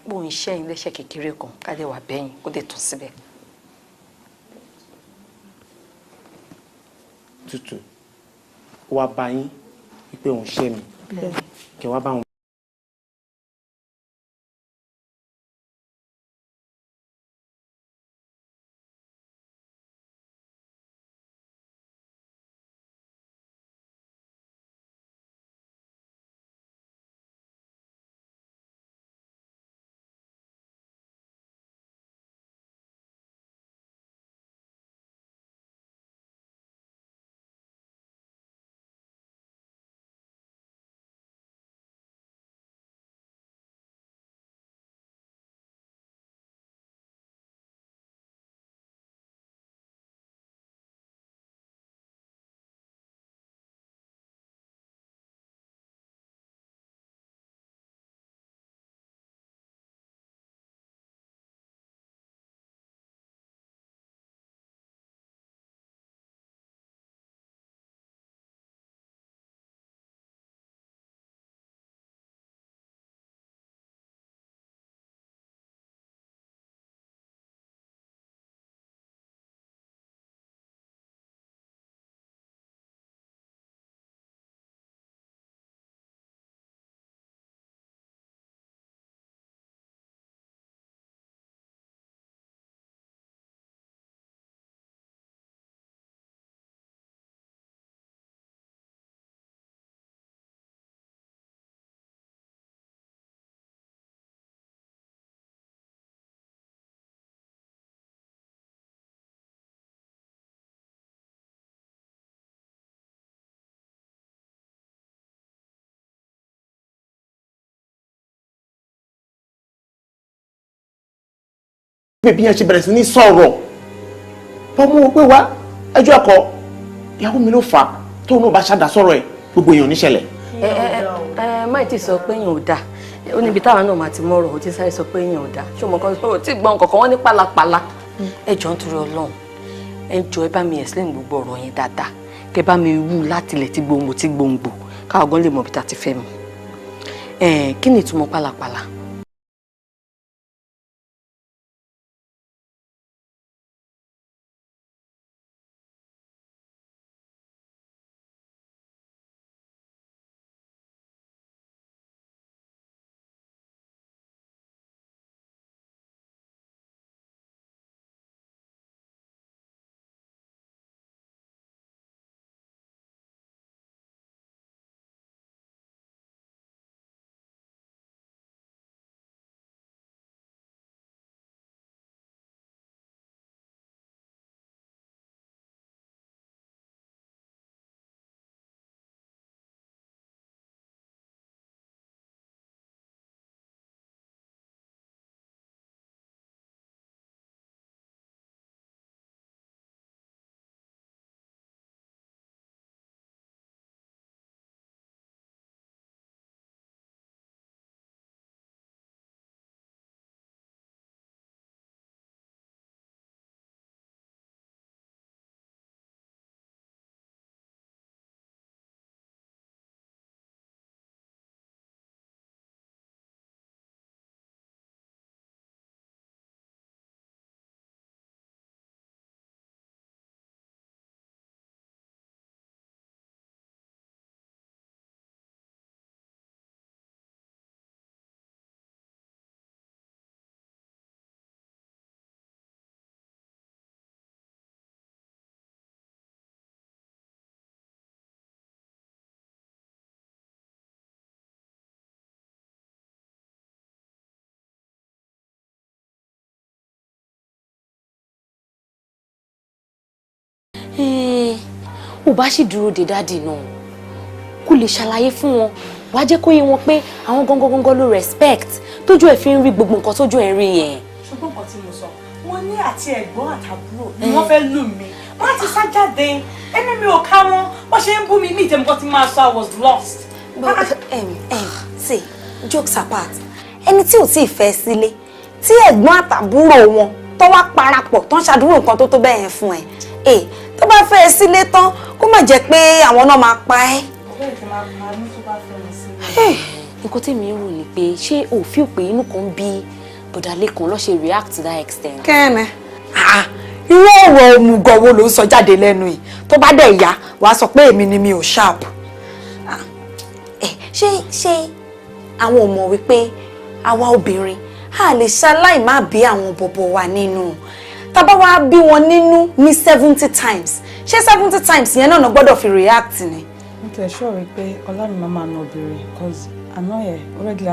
bóun iṣẹ́ yín léṣẹ́ kékeré kan ká lè wà bẹ́yìn kó dé tún síbẹ̀. Tútù ó wá bá yín wípé òun ṣẹ́ mi kẹ́ wá bá òun. Bí yẹn ṣe bẹ̀rẹ̀ sí ní sọ̀rọ̀ bọ́mú pé wá ẹjọ́ ẹ̀kọ́ ìyàwó mi ló fà á tóun náà bá ṣàdá sọ̀rọ̀ ẹ̀ gbogbo èèyàn níṣẹ̀lẹ̀. Máì tí sọ pé èèyàn ò dáa ó níbi táwọn náà máa ti mọ̀rọ̀ ó ti sáré sọ pé èèyàn ò dáa ṣé o mọ̀ kan ó ti gbọ́n kankan wọ́n ní pálapàla ẹjọ́ nítorí Ọlọ́run ẹjọ́ ẹ bá mi explain gbogbo ọ̀rọ̀ yẹn dáadáa kẹ bá mi wú láti ilẹ̀ tí gbòǹgbò káwọn gan lè mọ̀ bí ta ti fẹ́ mu kí ni ìtumọ̀ pálapàla. ò bá sì dúró de dáàdì náà kó lè ṣàlàyé fún wọn wàá jẹ́ kó yé wọn pé àwọn gangan ló respect tójú ẹ̀ fi ń rí gbogbo nǹkan tójú ẹ̀ ń rí yẹn. ṣùgbọ́n nǹkan tí mo sọ wọ́n ní àti ẹ̀gbọ́n àtàbúrò ni wọ́n fẹ́ lù mí wọ́n ti sá jáde ẹni mi ò ká wọn wọ́n ṣe ń bú mi ní ìtẹ̀mọ́kọ́ tí máa sọ I was lost. say jokes apart ẹni tí ò tí ì fẹ́ sílé tí ẹ̀gbọ́n àtàbúrò wọn tó wá parapọ̀ tó ń ṣàdúró nǹkan tó tó bẹ́ẹ̀ yẹn fún ẹ tó bá fẹ́ ẹ sílé tán kó má jẹ́ pé àwọn náà máa pa ẹ́. Ọbẹ̀ tí máa pa ní tó bá fẹ́ mi sílé. Nǹkan tí mi ń rò ni pé ṣé o feel pé inú kan bí bọ̀dálé kan ló ṣe react to that extent. Kẹ́ẹ̀nẹ́. Irú ọ̀rọ̀ òmùgọ̀ wo ló ń sọ jáde lẹ́nu yìí tó bá dẹ̀ yá wàá sọ pé èmi ni mi ò sharp. Ṣé àwọn ò mọ̀ wípé àwa obìnrin a lè ṣaláì má bí àwọn bọ̀bọ̀ wa nínú tá bá wá bí wọn nínú ní 70 times ṣé 70 times yẹn náà gbọ́dọ̀ fi react ni. Mo tẹ̀ sure wípé ọlá mi máa nà obìnrin cause àná yẹ already.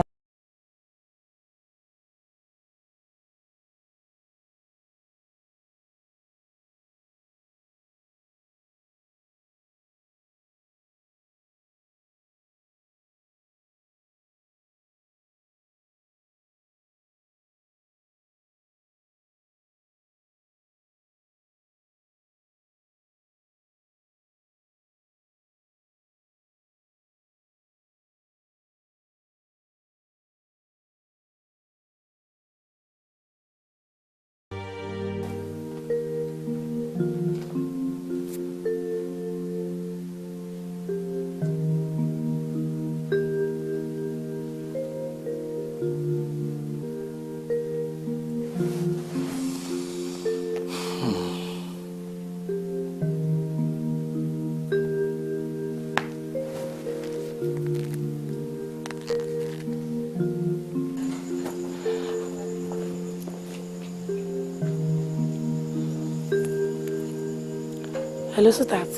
Hello, sweetheart.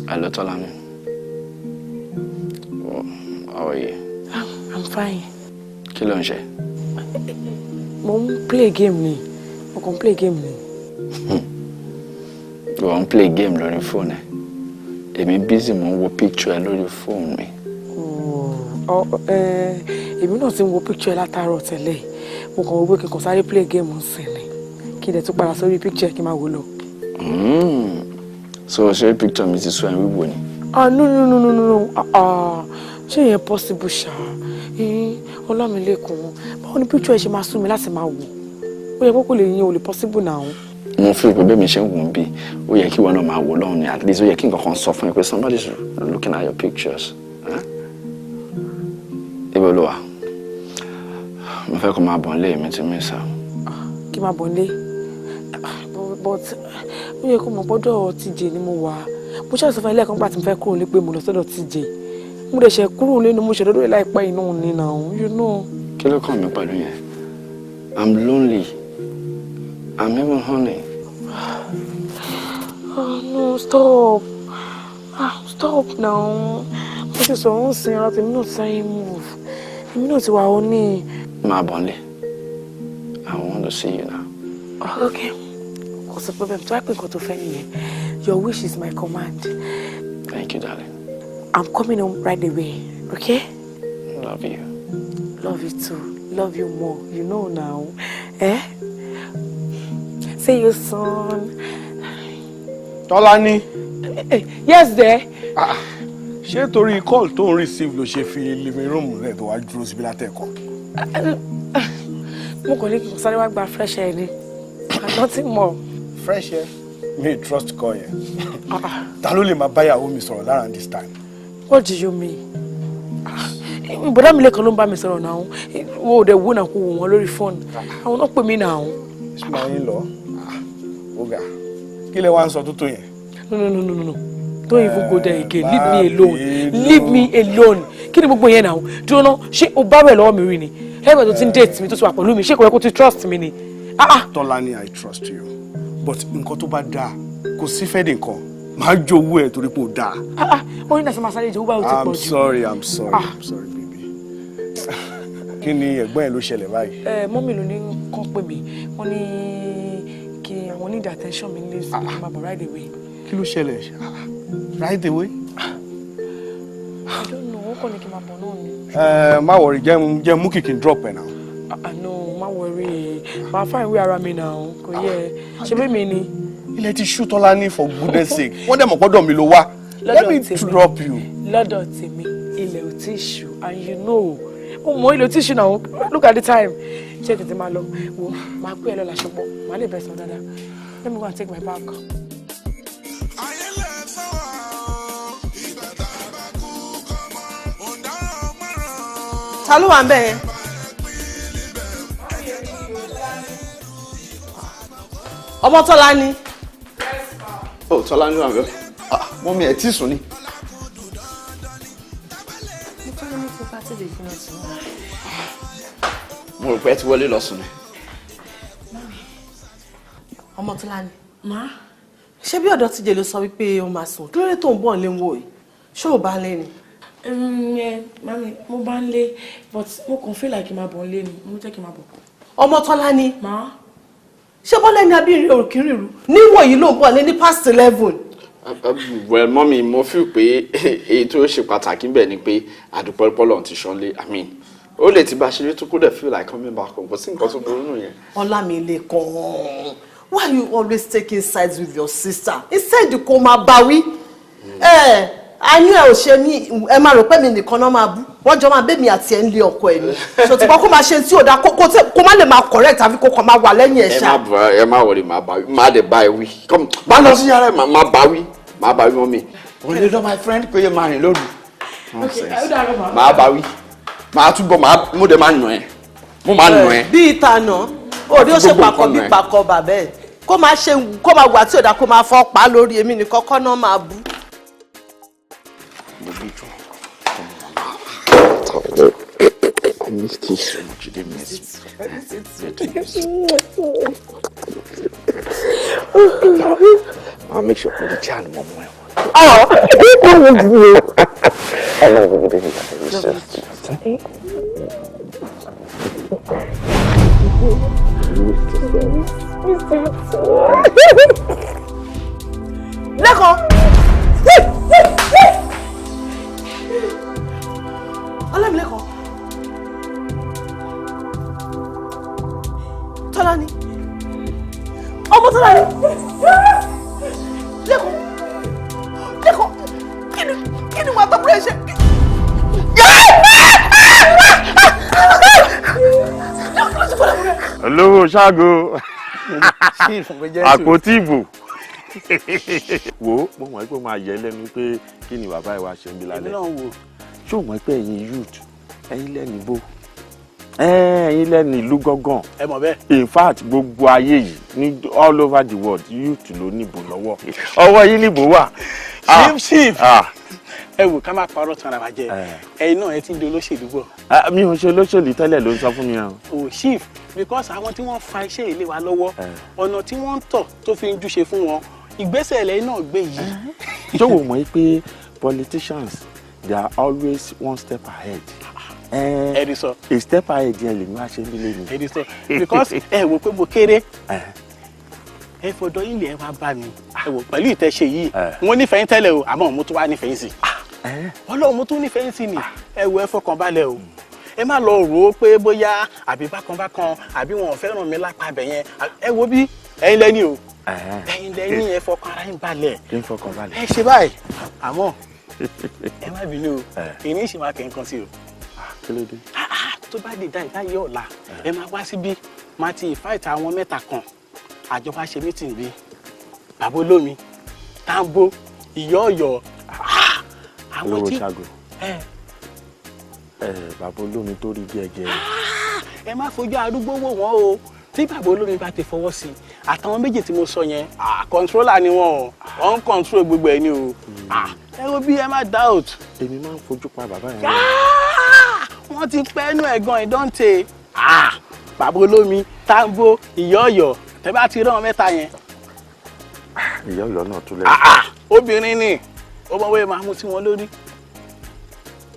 Hello, Tolani. How are you? I'm fine. Kí ló ń ṣe? Mo ń play game ni. Mo kàn play game ni. Mo ń play game lórí phone ẹ. Èmi busy mo ń wo picture ẹ lórí phone mi. Èmi náà ti ń wo picture ẹ látàárọ̀ tẹ́lẹ̀. Mo kàn wò pé kí n kàn sáré play game nsìn ni. Kí n dẹ̀ tún padà sórí picture kí n máa wò lọ. So ṣé picture mi ti sọ ẹ wíwò ni? No. Ṣé yẹn possible ṣá? Ọlámilékan, báwo ni picture ẹ ṣe máa sú mi láti máa wò? Ó yẹ kókó lè yín o lè possible now. Mo fi pé bẹ́ẹ̀ mi ṣe ń wò ń bí, ó yẹ kí wọn náà máa wò lọ́hùn ni, at least ó yẹ kí nǹkan kan sọ fún ẹ pé somebody's looking at your pictures. Ibo ló wà? Mo fẹ́ kó máa bọ̀ nílé mi ti mí sá. Kí máa bọ̀ nílé? But ó yẹ kó mọ̀ gbọ́dọ̀ TJ ni mo wà. Mo ṣáà sọ fún ilé ẹ̀kan gbà tí mo fẹ́ kúrò ní pé mo lọ sọ́dọ̀ TJ. Mo dẹ̀ ṣe kúrò nínú mo ṣe lọ́dọ̀ láìpẹ́ iná ni now, you know. Kí ló kàn mí pẹ̀lú yẹn? I'm lonely. I'm even honey. Oh no, stop. Stop now. Mo ti sọ wọ́n sin ara tèmi náà sáyé move. Èmi náà ti wà ó ní. Máa bọ̀ nílé. I want to see you now. Okay. What's the problem? So I can go to Fanny. Your wish is my command. Thank you, darling. I'm coming home right away, okay? Love you. Love you too. Love you more. You know now. See you soon. Tolani. Yes, there. Ṣé torí call tó ń receive ló ṣe fi living room rẹ̀ tó wá dúró síbi látẹ̀kọ́? Mo kàn ní kí n sáré wá gba fresh air ni. Nothing more. Fresh air? Me trust call yẹn. Ta ló lè máa báyàwó mi sọ̀rọ̀ lára this time? What do you mean? Bọ̀dá mi lẹ́kan ló ń bá mi sọ̀rọ̀ náà. Wo dẹ̀ wo náà kó wò wọ́n lórí fóònù. Àwọn náà pè mí náà. Ismail lọ. Oga. Kí lẹ wá ń sọ tó tó yẹn? No. Don't even go there again. Leave me alone. Leave me alone. Kí ni gbogbo yẹn náà? Dúró náà, ṣé o bá bẹ̀ lọ́wọ́ mi rí ni? Ẹgbẹ́ tó ti ń date mi tó ti wà pẹ̀lú mi, ṣé kò yẹ kó ti trust mi ni? Tolani, I trust you. But nǹkan tó bá dáa, kò sí fẹ́ dé nǹkan. Màá jowó ẹ̀ torí pé ó dáa. Ó ní náà ṣe máa sáré jowó báwo ti pọ̀ jù. I'm sorry, baby. Kí ni ẹ̀gbọ́n ẹ̀ ló ṣẹlẹ̀ báyìí? Mọ́mì ló ní kán pè mí. Wọ́n ní kí àwọn need attention mi lé sí máa bọ̀ right away. Kí ló ṣẹlẹ̀? Right away? I don't know. Wọ́n kàn ní kí n máa bọ̀ náà ni. Má worry, jẹ́ mú kìkì drop ẹ̀ náà. No, má worry. Màá fáìn wí ara mi náà. Kò yẹ. Ṣé bí mi ni? Ilẹ̀ ti ṣú Tọ́lání for goodness sake. Wọ́n dẹ̀ mọ̀ gbọ́dọ̀ mi ló wá. Let me drop you. Lọ́dọ̀ tèmi, ilẹ̀ ò tí ṣú and you know. Ó mọ ilẹ̀ ò tí ṣú náà. Look at the time. Ṣé tètè máa lọ? Wo, máa pé ẹ lọ́la ṣùgbọ́n. Màá lè bẹ̀ sọ dáadáa. Let me go and take my bag. Ta ló wà ń bẹ̀ yẹn? Ọmọ Tọ́lá ni. Ó Tọ́lá ní àbẹ̀. Mọ́mí ẹ̀ tí sùn ni. Mo rò pé ẹ ti wọlé lọ sùn ni. Ọmọ Tọ́lá ni. Má. Ṣé bí ọ̀dọ́ tíjẹ ló sọ wípé o máa sùn? Kí ló dé tó ń bọ̀ lé ń wò yìí? Ṣé ò bá lé ni? Mami, mo bá ń lé, but mo kàn feel like máa bọ̀ ń lé ni. Mo jẹ́ kí n máa bọ̀. Ọmọ Tọ́lá ni. Má. Ṣé bọ́lá ni abírin òkìrìrù? Níwọ̀n yìí ló ń bọ̀ lé ní past 11. Well, mọ́mí, mo feel pé èyí tó ṣe pàtàkì bẹ́ẹ̀ ni pé àdúpọ̀ pọ́lọ̀ ti ṣánlé. I mean, ó lè ti bá ṣeré tó kó dẹ̀ feel like coming back home. Kò sí nǹkan tó burú nù yẹn. Ọlámilékan, why are you always taking sides with your sister? Instead kó máa bá wí. Àánú ẹ̀ ò ṣe mí, ẹ máa rò pé mi nìkan náà máa bú. Wọ́n jọ máa bẹ́ mi àti ẹ̀ ń lé ọkọ ẹ̀ ni. Ṣòtìpọ̀ kó máa ṣe tí ò dáa kó má lè máa correct àfi kó kàn máa wà lẹ́yìn ẹ̀ ṣá. Ẹ má wọlé, má bá wí. Má dẹ̀ bá ẹ wí. Má lọ sí yàrá ẹ̀, má bá wí. Má bá wí mọ́mí. Wọ́n lè lọ my friend pé yẹ máa rìn lóru. Má bá wí. Má túbọ̀ mo dẹ̀ máa nù ẹ́. Mo máa nù ẹ́. Bí ìta náà, òde ó ṣe pàkọ́ bí pàkọ́ bàbá ẹ̀. Kó máa wà tí ò dáa kó máa fọ́ pa lórí èmi nìkan kọ́ náà máa bú. I missed you so much. You didn't miss me. I'll make sure you put the child in my mouth. Oh, I love you. I love you, baby. Lẹ́kọ̀ọ́. Ọlámilékan. Tọ́lá ni. Ọmọ Tọ́lá ni. Lẹ́kọ̀ọ́. Kí ni wàá tọ́kùnrin ẹ̀ ṣe? Olówó ṣáàgó. Àpótí ìbò. Wo mo mọ̀ pé máa yẹ lẹ́nu pé kí ni bàbá ìwà ṣe ń bí lálẹ́. Ṣé o mọ̀ pé ẹ̀yin youth ẹ̀yin lẹ́nu bó ẹ̀yin lẹ́nu ìlú gángan. Ẹ mọ̀ bẹ́ẹ̀. In fact gbogbo ayé yìí ní all over the world youth ló níbò lọ́wọ́ ọwọ́ yìí níbò wà. Chief ẹ wò ká má parọ́ tán ara wa jẹ ẹ̀yin náà ẹ ti ń di olóṣèlú bọ̀. Mi ò ṣe olóṣèlú tẹ́lẹ̀ ló ń sọ fún mi. O chief because àwọn tí wọ́n fa iṣẹ́ ilé wa lọ́wọ́ ọ̀nà tí wọ́n ń tọ̀ tó fi ń júṣe fún wọn ìgbésẹ̀ ilẹ̀ náà gbé yìí. Ṣé o mọ̀ pé politicians they are always one step ahead. Edison. A step ahead yẹn lè ní wá ṣe ń bílẹ̀ mi. Edison because ẹ wò pé mo kéré ẹ fọdọ ilé ẹ wá bá mi ẹ wò pẹ̀lú ìtẹ̀ṣe yìí wọ́n nífẹ̀ẹ́ yín tẹ́lẹ̀ o àmọ́ mo tún wá nífẹ̀ẹ́ sí. Ọlọ́run mo tún nífẹ̀ẹ́ yín sí ni ẹ wò ẹ fọkàn balẹ̀ o ẹ má lọ rò ó pé bóyá àbí bákan àbí wọn ò fẹ́ràn mi lápá abẹ yẹn ẹ wo bí ẹ̀yin lẹ́ni o ẹ̀yin lẹ́ni ẹ fọkàn ara yín balẹ̀ ẹ ṣe báyìí àmọ́ ẹ má bínú o ìní ìṣì máa kẹ́ ń kan sí o. Kílódé. Tó bá di ìdáyé ọ̀la ẹ máa wá síbí máa ti ìfáìtà àwọn mẹ́ta kan àjọba ṣe mítìn bí bàbá olómi Táńbó ìyá Ọ̀yọ́ àwọn tí bàbá olómi tó rí gẹ́gẹ́. Ẹ má fojú arúgbó wò wọ́n o tí bàbá olómi bá ti fọwọ́ sí àtàwọn méjì tí mo sọ yẹn kọ́ńtrólà ni wọ́n ń kọ́ńtró gbogbo ẹ̀ ni o ẹ wo bí ẹ má doubt. Èmi máa ń fojú pa bàbá yẹn. Wọ́n ti pẹ́ nú ẹ̀gàn ìdánte bàbá olómi Táńbó ìyá Ọ̀yọ́ tẹ́ bá ti rán mẹ́ta yẹn. Ìyá Ọ̀yọ́ náà tún lẹ́yìn. Obìnrin ni ó mọ̀ wẹ́ẹ́ máa mú sí wọn lórí.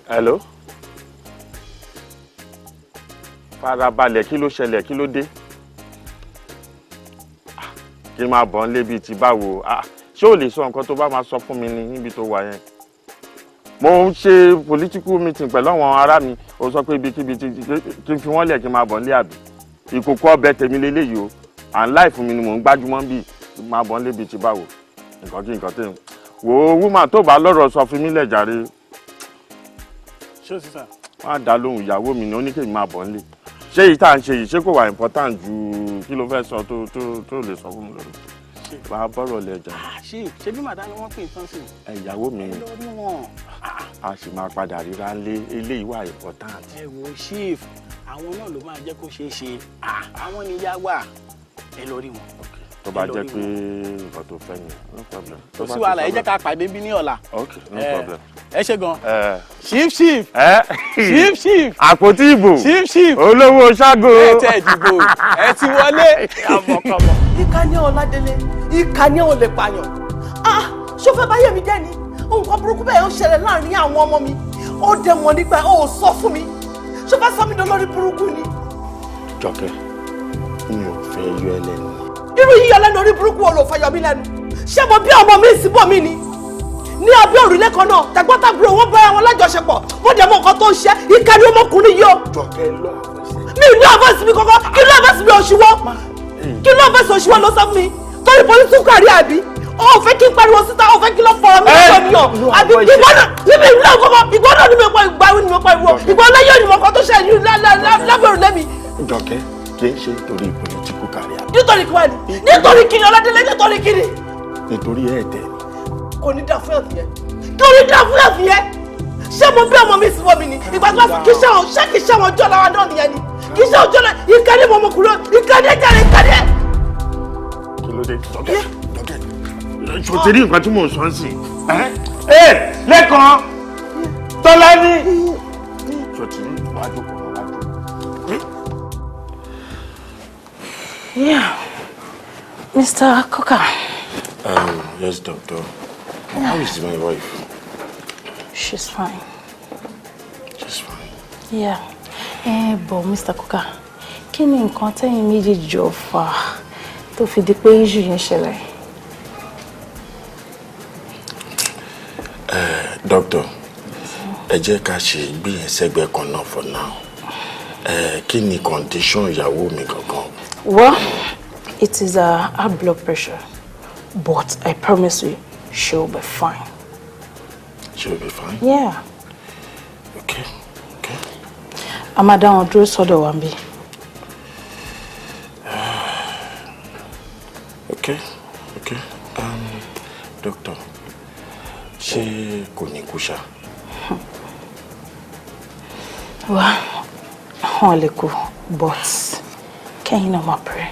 Hello. Farabalẹ̀ kí ló ṣẹlẹ̀ kí ló dé? Kí n máa bọ̀ ń lé bíi ti báwo? Ṣé o lè sọ nǹkan tó bá máa sọ fún mi ní níbi tó wà yẹn? Mo ń ṣe political meeting pẹ̀lú àwọn ará mi, ó sọ pé ibikíbi kí n fi wọ́n lẹ̀ kí n máa bọ̀ ń lé àbí? Ìkòkò ọbẹ̀ tèmi leléyìí o, and life mi ni mò ń gbájúmọ́ bí máa bọ̀ ń lé bíi ti báwo? Nǹkan kí nǹkan tẹ̀. Wo woman tó bá lọ́rọ̀ sọ fún mi lẹ̀ jàre. Ṣé o sì sà? Wọ́n á dá lóhùn ìyàwó mi ní ó ní kí n máa bọ̀ ń lé. Ṣé èyí tá à ń ṣe yìí ṣé kò wà important ju kí ló fẹ́ sọ tó lè sọ fún mi lórí? Bá a bọ́rọ̀ lẹ̀ jà. Ṣé bí màdá ni wọ́n pè tán sí? Ìyàwó mi. Lórí wọn. a sì máa padà ríra lé eléyìí wà important. ẹ wo chief àwọn náà ló máa jẹ́ kó ṣeé ṣe àwọn níyà wà ẹ lọ rí wọn. tó bá jẹ́ pé nǹkan tó fẹ́ ni no problem. kò sí wàhálà ẹ jẹ́ ká pàdé bí ní ọ̀la. ok no problem. ẹ ṣe gan. chief. chief. àpótí ìbò. chief. olówó ṣágo. ẹ tẹ ìdìbò ẹ ti wọlé. ìkànnì Ọládélé ìkànnì ò lè pààyàn ṣó fẹ́ báyé mi jẹ́ ni nǹkan burúkú bẹ́ẹ̀ ó ṣẹlẹ̀ láàrin àwọn ọmọ mi ó dẹ̀ mọ̀ nígbà ó sọ fún mi ṣó fẹ́ sọ mí dolórí burúkú ni. Jọkẹ́ mi ò fẹ́ yọ ẹ lẹ́nu. irú yíyọ lẹ́nu orí burúkú wo ló fẹ́ yọ mí lẹ́nu ṣé mo bí ọmọ mi síbò mí ni ní abẹ́ òrùlé kan náà tẹ̀gbọ́ntàbúrò wọn bára wọn lájọṣepọ̀ wọ́n dẹ̀ mọ nǹkan tó ń ṣe ìkànnì ọmọkùnrin yìí o. Jọkẹ́ lọ mi ò ní àfẹ́sí mi kankan kí ló àfẹ́sí mi òṣùwọ́ kí ló àfẹ́sí òṣùwọ́ ló sọ fún mi torí polisi ń kárí àbí ó fẹ́ kí n pariwo síta ó fẹ́ kí ló fọ̀rọ̀ mi lọ́wọ́ mi ọ̀ àbí ìgbọ́dọ̀ níbi ìlú ọkọ̀ ìgbọ́dọ̀ ni mi pa ìgbàwí ni mi pa ìwọ ìgbọ́dọ̀ yóò ní mo kàn tó ṣe ní lábẹ́ òrùlé mi. Jọkẹ́ kì í ṣe nítorí political career. nítorí kí wá ni nítorí kí ni Ọládélé nítorí kí ni. nítorí ẹ̀ tẹ̀. kò ní dá fún ẹ̀fì yẹn kò ní dá fún ẹ̀fì yẹn ṣé mo bí ọmọ mi sí wọ́n mi ni ìgbà tó bá kí ṣe àwọn ọjọ́ làwọn náà nìyẹn ni kí ṣe ọjọ́ náà ìkànnì mọ̀mọ́kùnrin ìkànnì ẹ̀jẹ̀ rẹ̀ ìkànnì ẹ̀. kí ló dé Jọkẹ́ ṣòtí rí nǹkan tí mò ń sọ sí lẹ́kàn tọ́lá ní ṣòtí wájú kò wájú. Yeah, Mr. Coker. Yes, doctor. How is my wife? She's fine. She's fine. Yeah. But Mr. Coker, kí ni nǹkan tẹ́yin méjèèjì jọ fà tó fi di pé issue yẹn ṣẹlẹ̀? Doctor, ẹ jẹ́ ká ṣe ìgbéyẹ̀sẹ̀gbẹ̀ kan náà for now. Kí ni condition ìyàwó mi gangan? Well, it is high blood pressure, but I promise you, she'll be fine. She'll be fine? Yeah. Okay. I'm at down dúró sọ́dọ̀ wa ńbí. Okay. Doctor, ṣé kò ní kú ṣá? Well, wọ́n lè kú, but kẹ́yìn náà máa pray.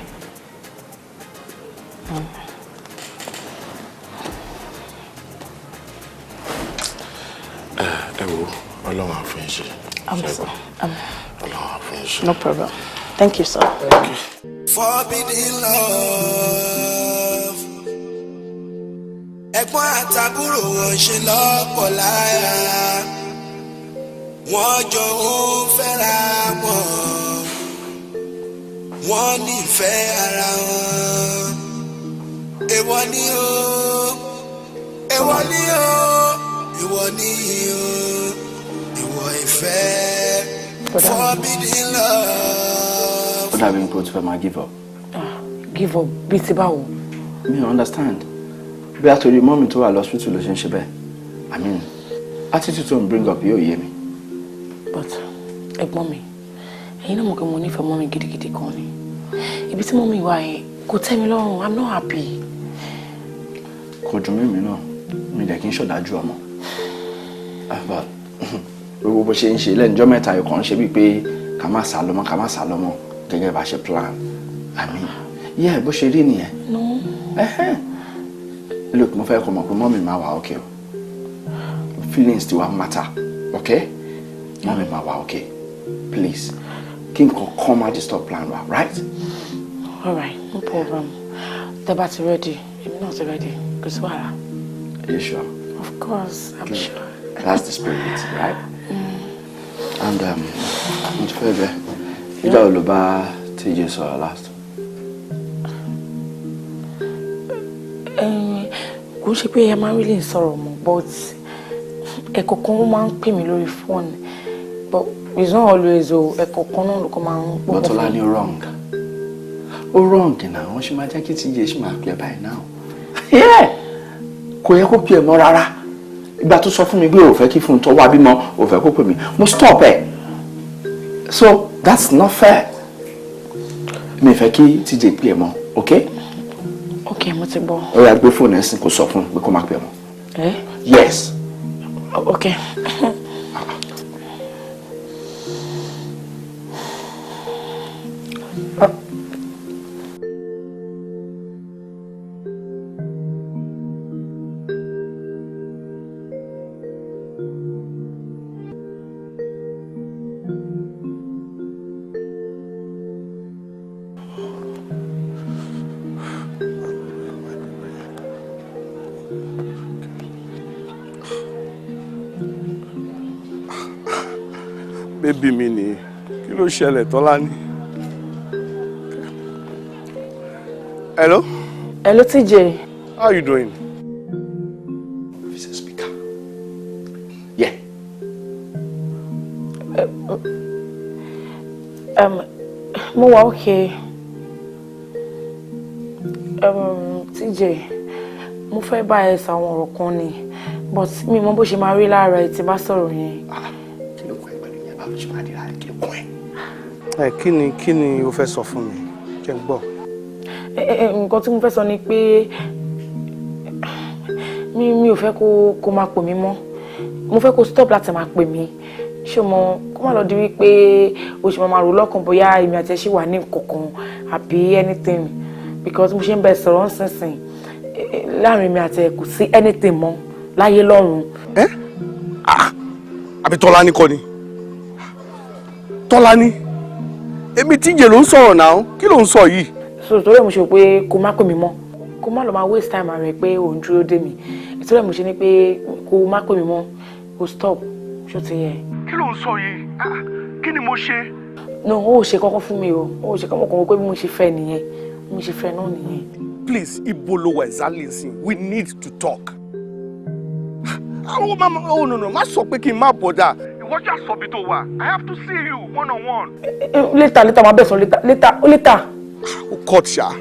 Ẹ wo, Ọlọ́run á fún yín ṣe. Ọlọ́run á fún yín ṣe. No problem. Thank you, sir. Forbidden love. Ẹ̀gbọ́n àtàbúrò wọn ṣe lọ́pọ̀ láyà. Wọ́n jọ ń fẹ́ra wọn. Wọ́n nífẹ̀ẹ́ ara wọn. Èwọ̀ ni o, èwọ̀ ni o, èwọ̀ ni o, èwọ̀ ìfẹ́. Forbidden love. What have you put for my give up? Give up bí ti báwo. Me understand. Bí a torí mọ́mì tó wà lọ́sítù ló ṣe ń ṣe bẹ́ẹ̀. I mean, attitude to bring up yóò yé mi. But ẹ̀gbọ́n mi, ẹ̀yin náà mọ̀ pé mo nífẹ̀ẹ́ mọ́mì gidigidi kan ni. Ibi tí mọ́mì wà yẹn kò tẹ́ mi lọ́rùn. I'm not happy. Kò dùn mí náà, mi dẹ̀ kí n ṣọ̀dájú ọmọ. Gbogbo bó ṣe ń ṣe lẹ́njọ́ mẹ́ta yóò kàn ń ṣe bíi pé ká má sá lọ́mọ gẹ́gẹ́ bá ṣe plan. I mean, yeah, bó ṣe rí nìyẹn. No. Look, mo fẹ́ kó mọ̀ pé mọ́mì máa wà okay o. Feelings ti wá matter, okay? Mọ́mì máa wà okay. Please, kí n kàn má disturb plan wa, right? All right, no problem. Tẹ́ bá ti ready, èmi náà ti ready. Kò sí wàhálà. Are you sure? Of course, I'm sure. That's the spirit, right? And mo ti fẹ́ bẹ́ẹ̀. Ìjà ò ló bá TJ sọ̀rọ̀ last. Kò ṣe pé ẹ máa rí lè sọ̀rọ̀ mọ́, but ẹ̀kọ̀ọ̀kan ó máa ń pè mí lórí fóònù. But it's not always o, ẹ̀kọ̀ọ̀kan náà ló kọ́ máa ń pọ̀. Bọ́tọ́lá ní wrong. Ó wrong náà, wọ́n ṣe máa jẹ́ kí TJ ṣe máa pè ẹ́ báyìí náà. Yeah! Kò yẹ kó pè ẹ́ mọ́ rárá. Ìgbà tó sọ fún mi pé ó fẹ́ kí fún un tó wá bímọ, ó fẹ́ kó pè mí. Mo stop ẹ̀. So that's not fair. Mi fẹ́ kí TJ pè ẹ́ mọ́, okay? Okay, mo ti gbọ́. Ó yá gbé fóònù ẹ̀ sìn kó sọ fún un pé kó má pè ẹ́ mọ́. Yes. Okay. Baby mi ni kí ló ṣẹlẹ̀ Tọ́lání? Hello? Hello TJ. How are you doing? Officer speaker. Yeah. Mo wà okay. TJ, mo fẹ́ bá ẹ sọ àwọn ọ̀rọ̀ kan ni, but mi mọ bó ṣe máa rí lára ẹ tí bá sọ̀rọ̀ yẹn. Kí ló kọ́ ẹ pẹ̀lú yẹn bá ló ṣe máa rí lára kí ló kọ́ ẹ? Kí ni o fẹ́ sọ fún mi? Jẹ́ n gbọ́. Nǹkan tí mo fẹ́ sọ ni pé mi ò fẹ́ kó máa pè mí mọ́. Mo fẹ́ kó stop láti máa pè mí. Ṣé mo kó má lọ di wípé o ṣe máa rò lọ́kàn bóyá èmi àti ẹ ṣì wà ní nǹkankan àbí anything, because mo ṣe ń bẹ sọ̀rọ̀ nísinsìn láàrin mi àti ẹ kò sí anything mọ́ láyé lọ́run. Àbí Tọ́lání kọ́ ni? Tọ́lání? Èmi TJ ló ń sọ̀rọ̀ náà, kí ló ń sọ yìí? So torí mo ṣe pé kó má pè mí mọ́, kó má lọ máa waste time rẹ̀ pé òun dúró dè mí. Ìtọ́lẹ̀ mo ṣe ni pé kó má pè mí mọ́, kó stop, ṣó ti yẹ. Kí ló ń sọ yìí? Kí ni mo ṣe? No, ó ṣe kọ́kọ́ fún mi o, ó ṣe kọ́kọ́ pé bí mo ṣe fẹ́ nìyẹn, bí mo ṣe fẹ́ náà nìyẹn. Please, ibo lo wà exactly nsìn, we need to talk. Oh no, má sọ pé kí n má bọ̀dà. Ìwọ jà sọ bí tó wà. I have to see you one on one. Later, máa bẹ̀ sọ later. O cut ṣá.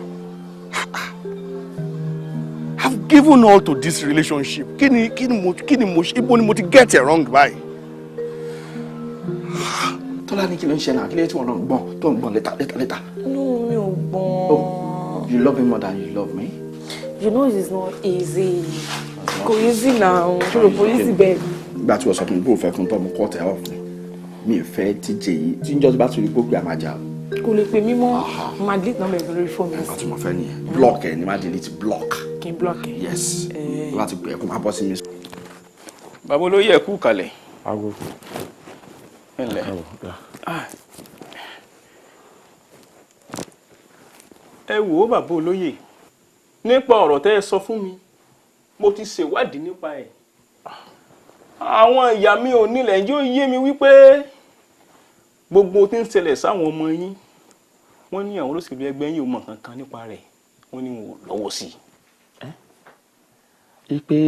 I've given all to this relationship. Kí ni mo ibo ni mo ti get it wrong báyìí? Tọ́lání kí ló ń ṣe náà? Kí ló tí wọ́n lọ gbọ́n tó ń gbọ́n later? No, mi ò gbọ́n. Oh, you love me more than you love me? You know it's not easy. Kò easy now. Ṣòro kò easy bẹ́ẹ̀. Ìgbà tí wọ́n sọ fún mi pé o fẹ́ kún tọ́ mo cut ẹ̀ off mi ò fẹ́ TJ yìí tí ń jọ́ bá tún rí gbogbo àmàjà. Kò lè pè mí mọ́. Máa delete number ẹ̀ lórí fóònù. Nǹkan tí mo fẹ́ nìyẹn. Block ẹ̀ ni máa delete block. Kí n block ẹ̀. Yes. Láti pè é kó máa bọ́ sí mi. Bàbá olóyè ẹ kú kalẹ̀. Ago. Ẹnlẹ́. Ẹ wò ó bàbá olóyè, nípa ọ̀rọ̀ tẹ́ ẹ sọ fún mi, mo ti ṣèwádìí nípa ẹ̀. Àwọn ìyá mi ò nílẹ̀ yóò yé mi wípé gbogbo tí ń ṣẹlẹ̀ sáwọn ọmọ yín, wọ́n ní àwọn olóṣèlú ẹgbẹ́ yín ò mọ̀ kankan nípa rẹ̀, wọ́n ní wọn ò lọ́wọ́ sí i. Ipe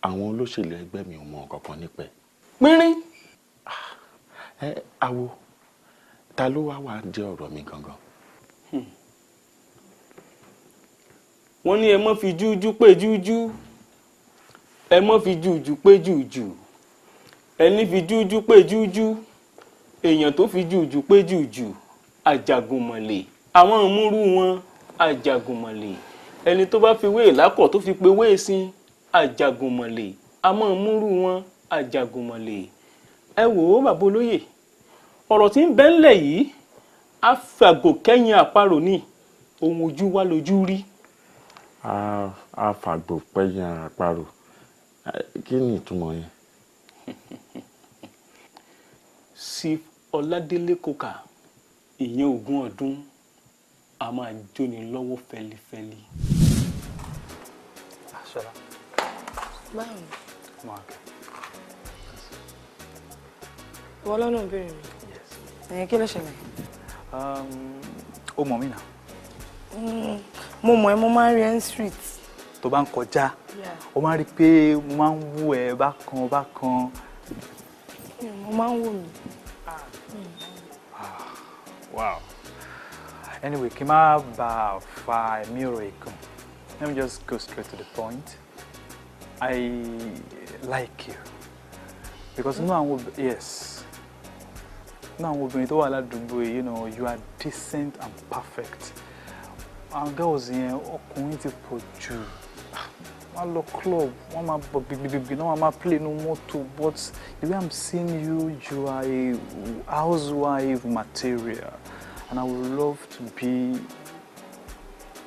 àwọn olóṣèlú ẹgbẹ́ mi ò mọ̀ kankan nípa ẹ̀. Pínrín. Awo, ta ló wá jẹ́ ọ̀rọ̀ mi gangan? Wọ́n ní ẹ mọ́ fi jújú pé jújú, ẹ mọ́ fi jújú pé jújú, ẹni fi jújú pé jújú, èèyàn tó fi jújú pé jújú, àjàgùnmọ̀lẹ̀, àwọn ìmúrú wọn àjàgùnmọ̀lẹ̀, ẹni tó bá fi wé lákọ̀ tó fi pe wé sí àjàgùnmọ̀lẹ̀, àwọn ìmúrú wọn àjàgùnmọ̀lẹ̀. Ẹ wò ó bàbá olóyè, ọ̀rọ̀ tí ń bẹ ńlẹ̀ yìí á fàgò kẹ́yìn àparò ní ohun ojú wa lójú rí. A fàgbò pẹ́yìn àparò. Kí ni ìtumọ̀ yẹn? Sí Ọládélé kòkà, ìyẹn ogún ọdún, a máa jóni lọ́wọ́ fẹ́lifẹ́li. Ṣọlá. Báwo? Wọ́n lọ́nà ìbéèrè mi. Ẹ̀yìn kí ló ṣẹlẹ̀? Ó mọ̀ mí náà. Mo mọ̀ ẹ́, mo máa ń rí ẹ́ ní street. Tó bá ń kọjá, ó máa ń rí pé mo máa ń wú ẹ bákan. Mo máa ń wò mí. Wow. Anyway, kí n má bá a fa ẹ̀mí ọ̀rọ̀ ìkàn. Let me just go straight to the point. I like you. Because yes. Now, obìnrin tó wà ládùúgbò yìí, you are decent and perfect. And girls yẹn, ọkùnrin ti pọ̀ jù. I love club. One man big. No one play no motor. But the way I'm seeing you, you are a housewife material, and I would love to be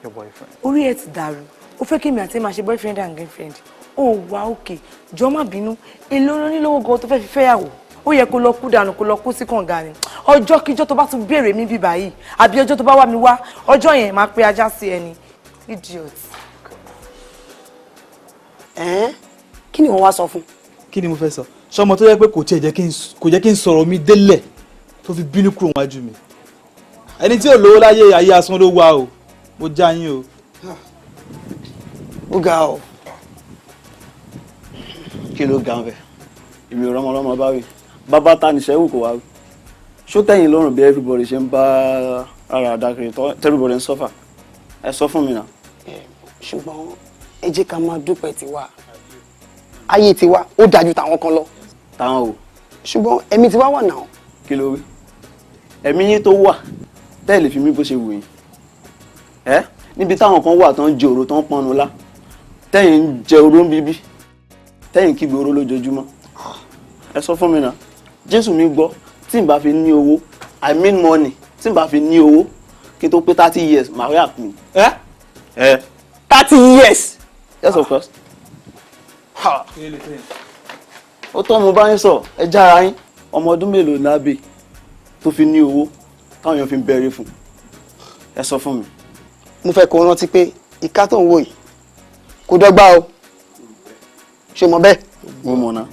your boyfriend. Orí ẹ ti dàrú. Ó fẹ́ kí mi àti ẹ máa ṣe boyfriend and girlfriend. Oh, wow, okay. Jọ̀ọ́ má bínú. Èló ló ní lówó gan tó fẹ́ fi fẹ́yàwó. Ó yẹ kó lọ kú dànù kó lọ kú sí kànga ni. Ọjọ́ kíjọ́ tó bá tún béèrè mi bí báyìí. Àbí ọjọ́ tó bá wá mi wá. Ọjọ́ yẹn máa pe ajá sí ẹni. Idiot. Kí ni wọ́n wá sọ fún? Kí ni mo fẹ́ sọ? Ṣọmọ tó yẹ pé kò jẹ́ kí n sọ̀rọ̀ mi délẹ̀ tó fi bínú kúrò wájú mi. Ẹni tí ò lówó láyé ayé asán ló wá o. Mo já yín o. Ó ga o. Kí ló ga bẹ́ẹ̀? Èmi ò rọ́mọlọ́mọ bá wí. Bàbá ta ni ṣẹ́wù kò wá wí. Ṣó tẹ̀yìn lọ́rùn bí everybody ṣe ń bá ara àdákiri everybody ń suffer? Ẹ sọ fún mi náà. Ṣùgbọ́n ẹ jẹ́ ká máa dúpẹ́ tiwa. Ayé tiwa ó dájú tàwọn kan lọ. Táwọn o. Ṣùgbọ́n ẹ̀mí tiwa wà náà. Kí ló wí? Ẹ̀mí yín tó wà tẹ́lẹ̀ fi mí bó ṣe wù yín. Níbi táwọn kan wà tán jẹ òró tán pọnnu lá. Tẹ́yìn ń jẹ oró ń bíbí. Tẹ́yìn kígbe oró lójoojúmọ́. Ẹ sọ fún mi náà. Jésù mi gbọ́ tí n bá fi ní owó, I mean money, tí n bá fi ní owó kí n tó pé 30 years màá rí àpín. 30 years. Yes, of course. Ó tọ́ mo bá yín sọ, ẹ jára yín, ọmọ ọdún mélòó lábẹ́ tó fi ní owó táwọn èèyàn fi ń bẹ̀rẹ̀ fún. Ẹ sọ fún mi. Mo fẹ́ kó rántí pé ìka tó ń wò yìí kò dọ́gba o. Ṣé mo bẹ́ẹ̀? Mo mọ̀ náà.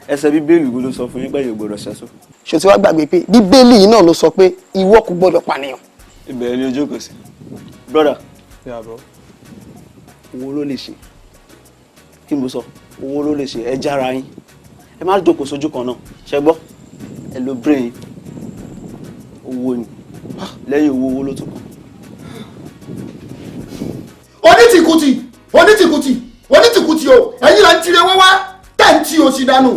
Ẹsẹ̀ Bíbélì wo ló sọ fún yín pé yóò gbọ́dọ̀ ṣẹ̀sọ́? Ṣé tí wàá gbàgbé pé Bíbélì yìí náà ló sọ pé ìwọ kò gbọ́dọ̀ pànìyàn. Ìbẹ̀rẹ̀ ni ojú kò sí. Brother. Yeah, bro. Owó ló lè ṣe. Kí mo sọ? Owó ló lè ṣe. Ẹ jára yín. Ẹ má jókòó sójú kan náà. Ṣé gbọ́? Ẹ lo brain. Owó ni. Lẹ́yìn owó ló tún kàn. onítìkùtì o ẹ̀yin là ń tirẹ̀ wá wá tẹ̀ǹtì òsì dànù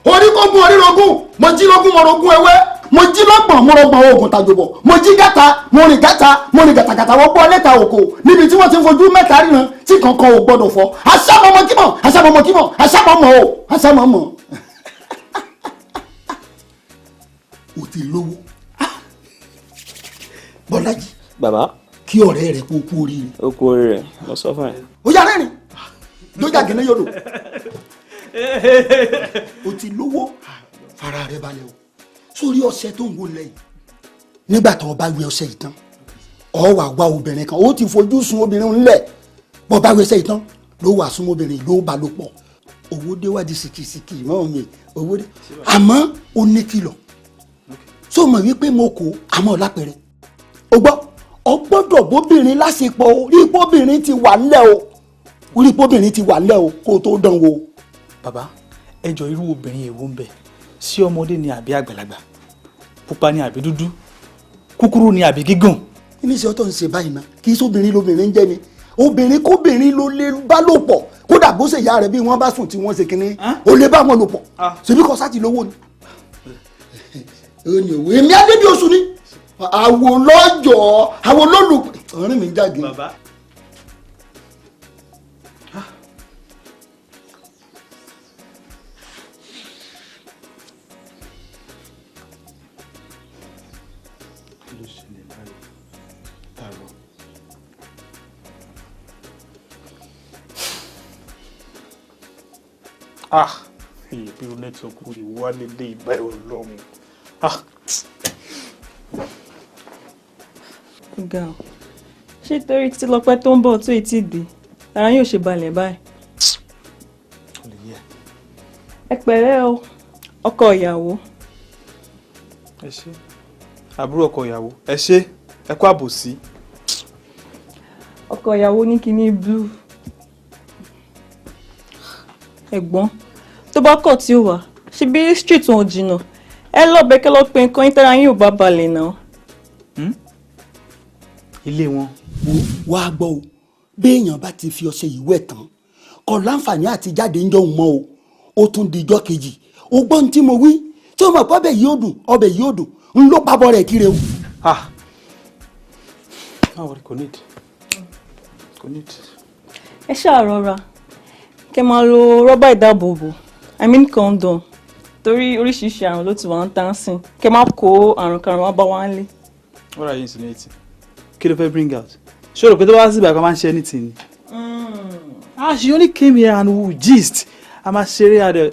oríkógún orírogún mo jí lógún mo rogún ewé mo jí lọ́gbọ̀n mo rọgbọ̀n oògùn tàjọbọ̀ mo jí gàtà mo rìn gàtàgàtà wọ́n gbọ́ lẹ́ta òkò níbi tí wọ́n ti ń fojú mẹ́ta ríran tí kankan ò gbọ́dọ̀ fọ́ aṣámọ́mọ́ o ti lówó Bọ́lájì. Bàbá. Kí ọ̀rẹ́ rẹ̀ kó kú oríire. Ó kú oríire mo sọ fún ẹ. Ó yà rẹ́rìn lójà gẹ́nẹ́ yòdò. O ti lówó fara rẹ balẹ̀ o sórí ọṣẹ tó ń wò lẹ́yìn nígbà tó o bá wẹ ọṣẹ yìí tán ọ wà wá obìnrin kan ó ti fojú sun obìnrin ńlẹ̀ bọ́ bá wẹ ọṣẹ yìí tán ló wà sún obìnrin ló bá lò pọ̀ owó déwádìí sìkìsìkì mọ́ mi owó dé àmọ́ ó ní kìlọ̀ sọ mọ̀ wípé mo kò àmọ́ lápẹ̀rẹ̀ o gbọ́ ọ gbọ́dọ̀ bóbìnrin lásìkò orí bóbìnrin ti wà ńlẹ̀ o kó o tó dán wò. Bàbá ẹjọ irú obìnrin èwo ń bẹ sí ọmọdé ni àbí àgbàlagbà pupa ni àbí dúdú kúkúrú ni àbí gígùn. níṣẹ́ ọ̀tọ̀ ń ṣe báyìí náà kì í sóbìnrin lóbìnrin ń jẹ́ ni obìnrin kóbìnrin ló lè bá lò pọ̀ kódà bó ṣe ìyá rẹ̀ bí wọ́n bá sùn tí wọ́n ṣe kínní ó lè bá wọn lò pọ̀ ṣèbí kọ́ sáti lówó ni. èmi adébí oṣù ni àwọn lọ́jọ́ àwọn lólùpẹ̀ ọ̀rìn mi jáde. Bàbá. Irú nẹ́tíwọ̀kì rí wá lédè ìgbà Ọlọ́run. Ga ọ ṣé torí Titilope tó ń bọ̀ tó ètí dé ara yóò ṣe balẹ̀ báyìí. Ẹ pẹ̀lẹ́ o ọkọ ìyàwó. Ẹ ṣé àbúrò ọkọ ìyàwó ẹ ṣé ẹ kú àbòsí. Ọkọ ìyàwó ní kíní blue. Ẹ̀gbọ́n tó bá kọ̀ tí ó wà ṣe bí street wọn jìnnà ẹ lọ́bẹ̀ kẹ́ lọ pé nǹkan ìtara yín ò bá balẹ̀ náà. Ilé wọn. Wàá gbọ́ o béèyàn bá ti fi ọṣẹ yìí wẹ̀ tán kò láǹfààní àti jáde ń jọ òun mọ́ o ó tún di ijọ́ kejì o gbọ́n tí mo wí tí o mọ̀ pé ọbẹ̀ yìí ò dùn ń ló pabọ́ rẹ̀ kiri o. Kò ní. Ẹ ṣáà rọra kẹ́ máa lo rọ́bà ìdáàbòbò I mean condom torí oríṣiríṣi àrùn ló ti wà ń tán sí kẹ́ má kó àrùn karùn wá bá wa ń lé. What are you insinuating? Kí ló fẹ́ bring out? Ṣé o rò pé tó bá sí ìgbà kan máa ń ṣe anything ni? She only came here and we gist. A máa ṣeré adẹ.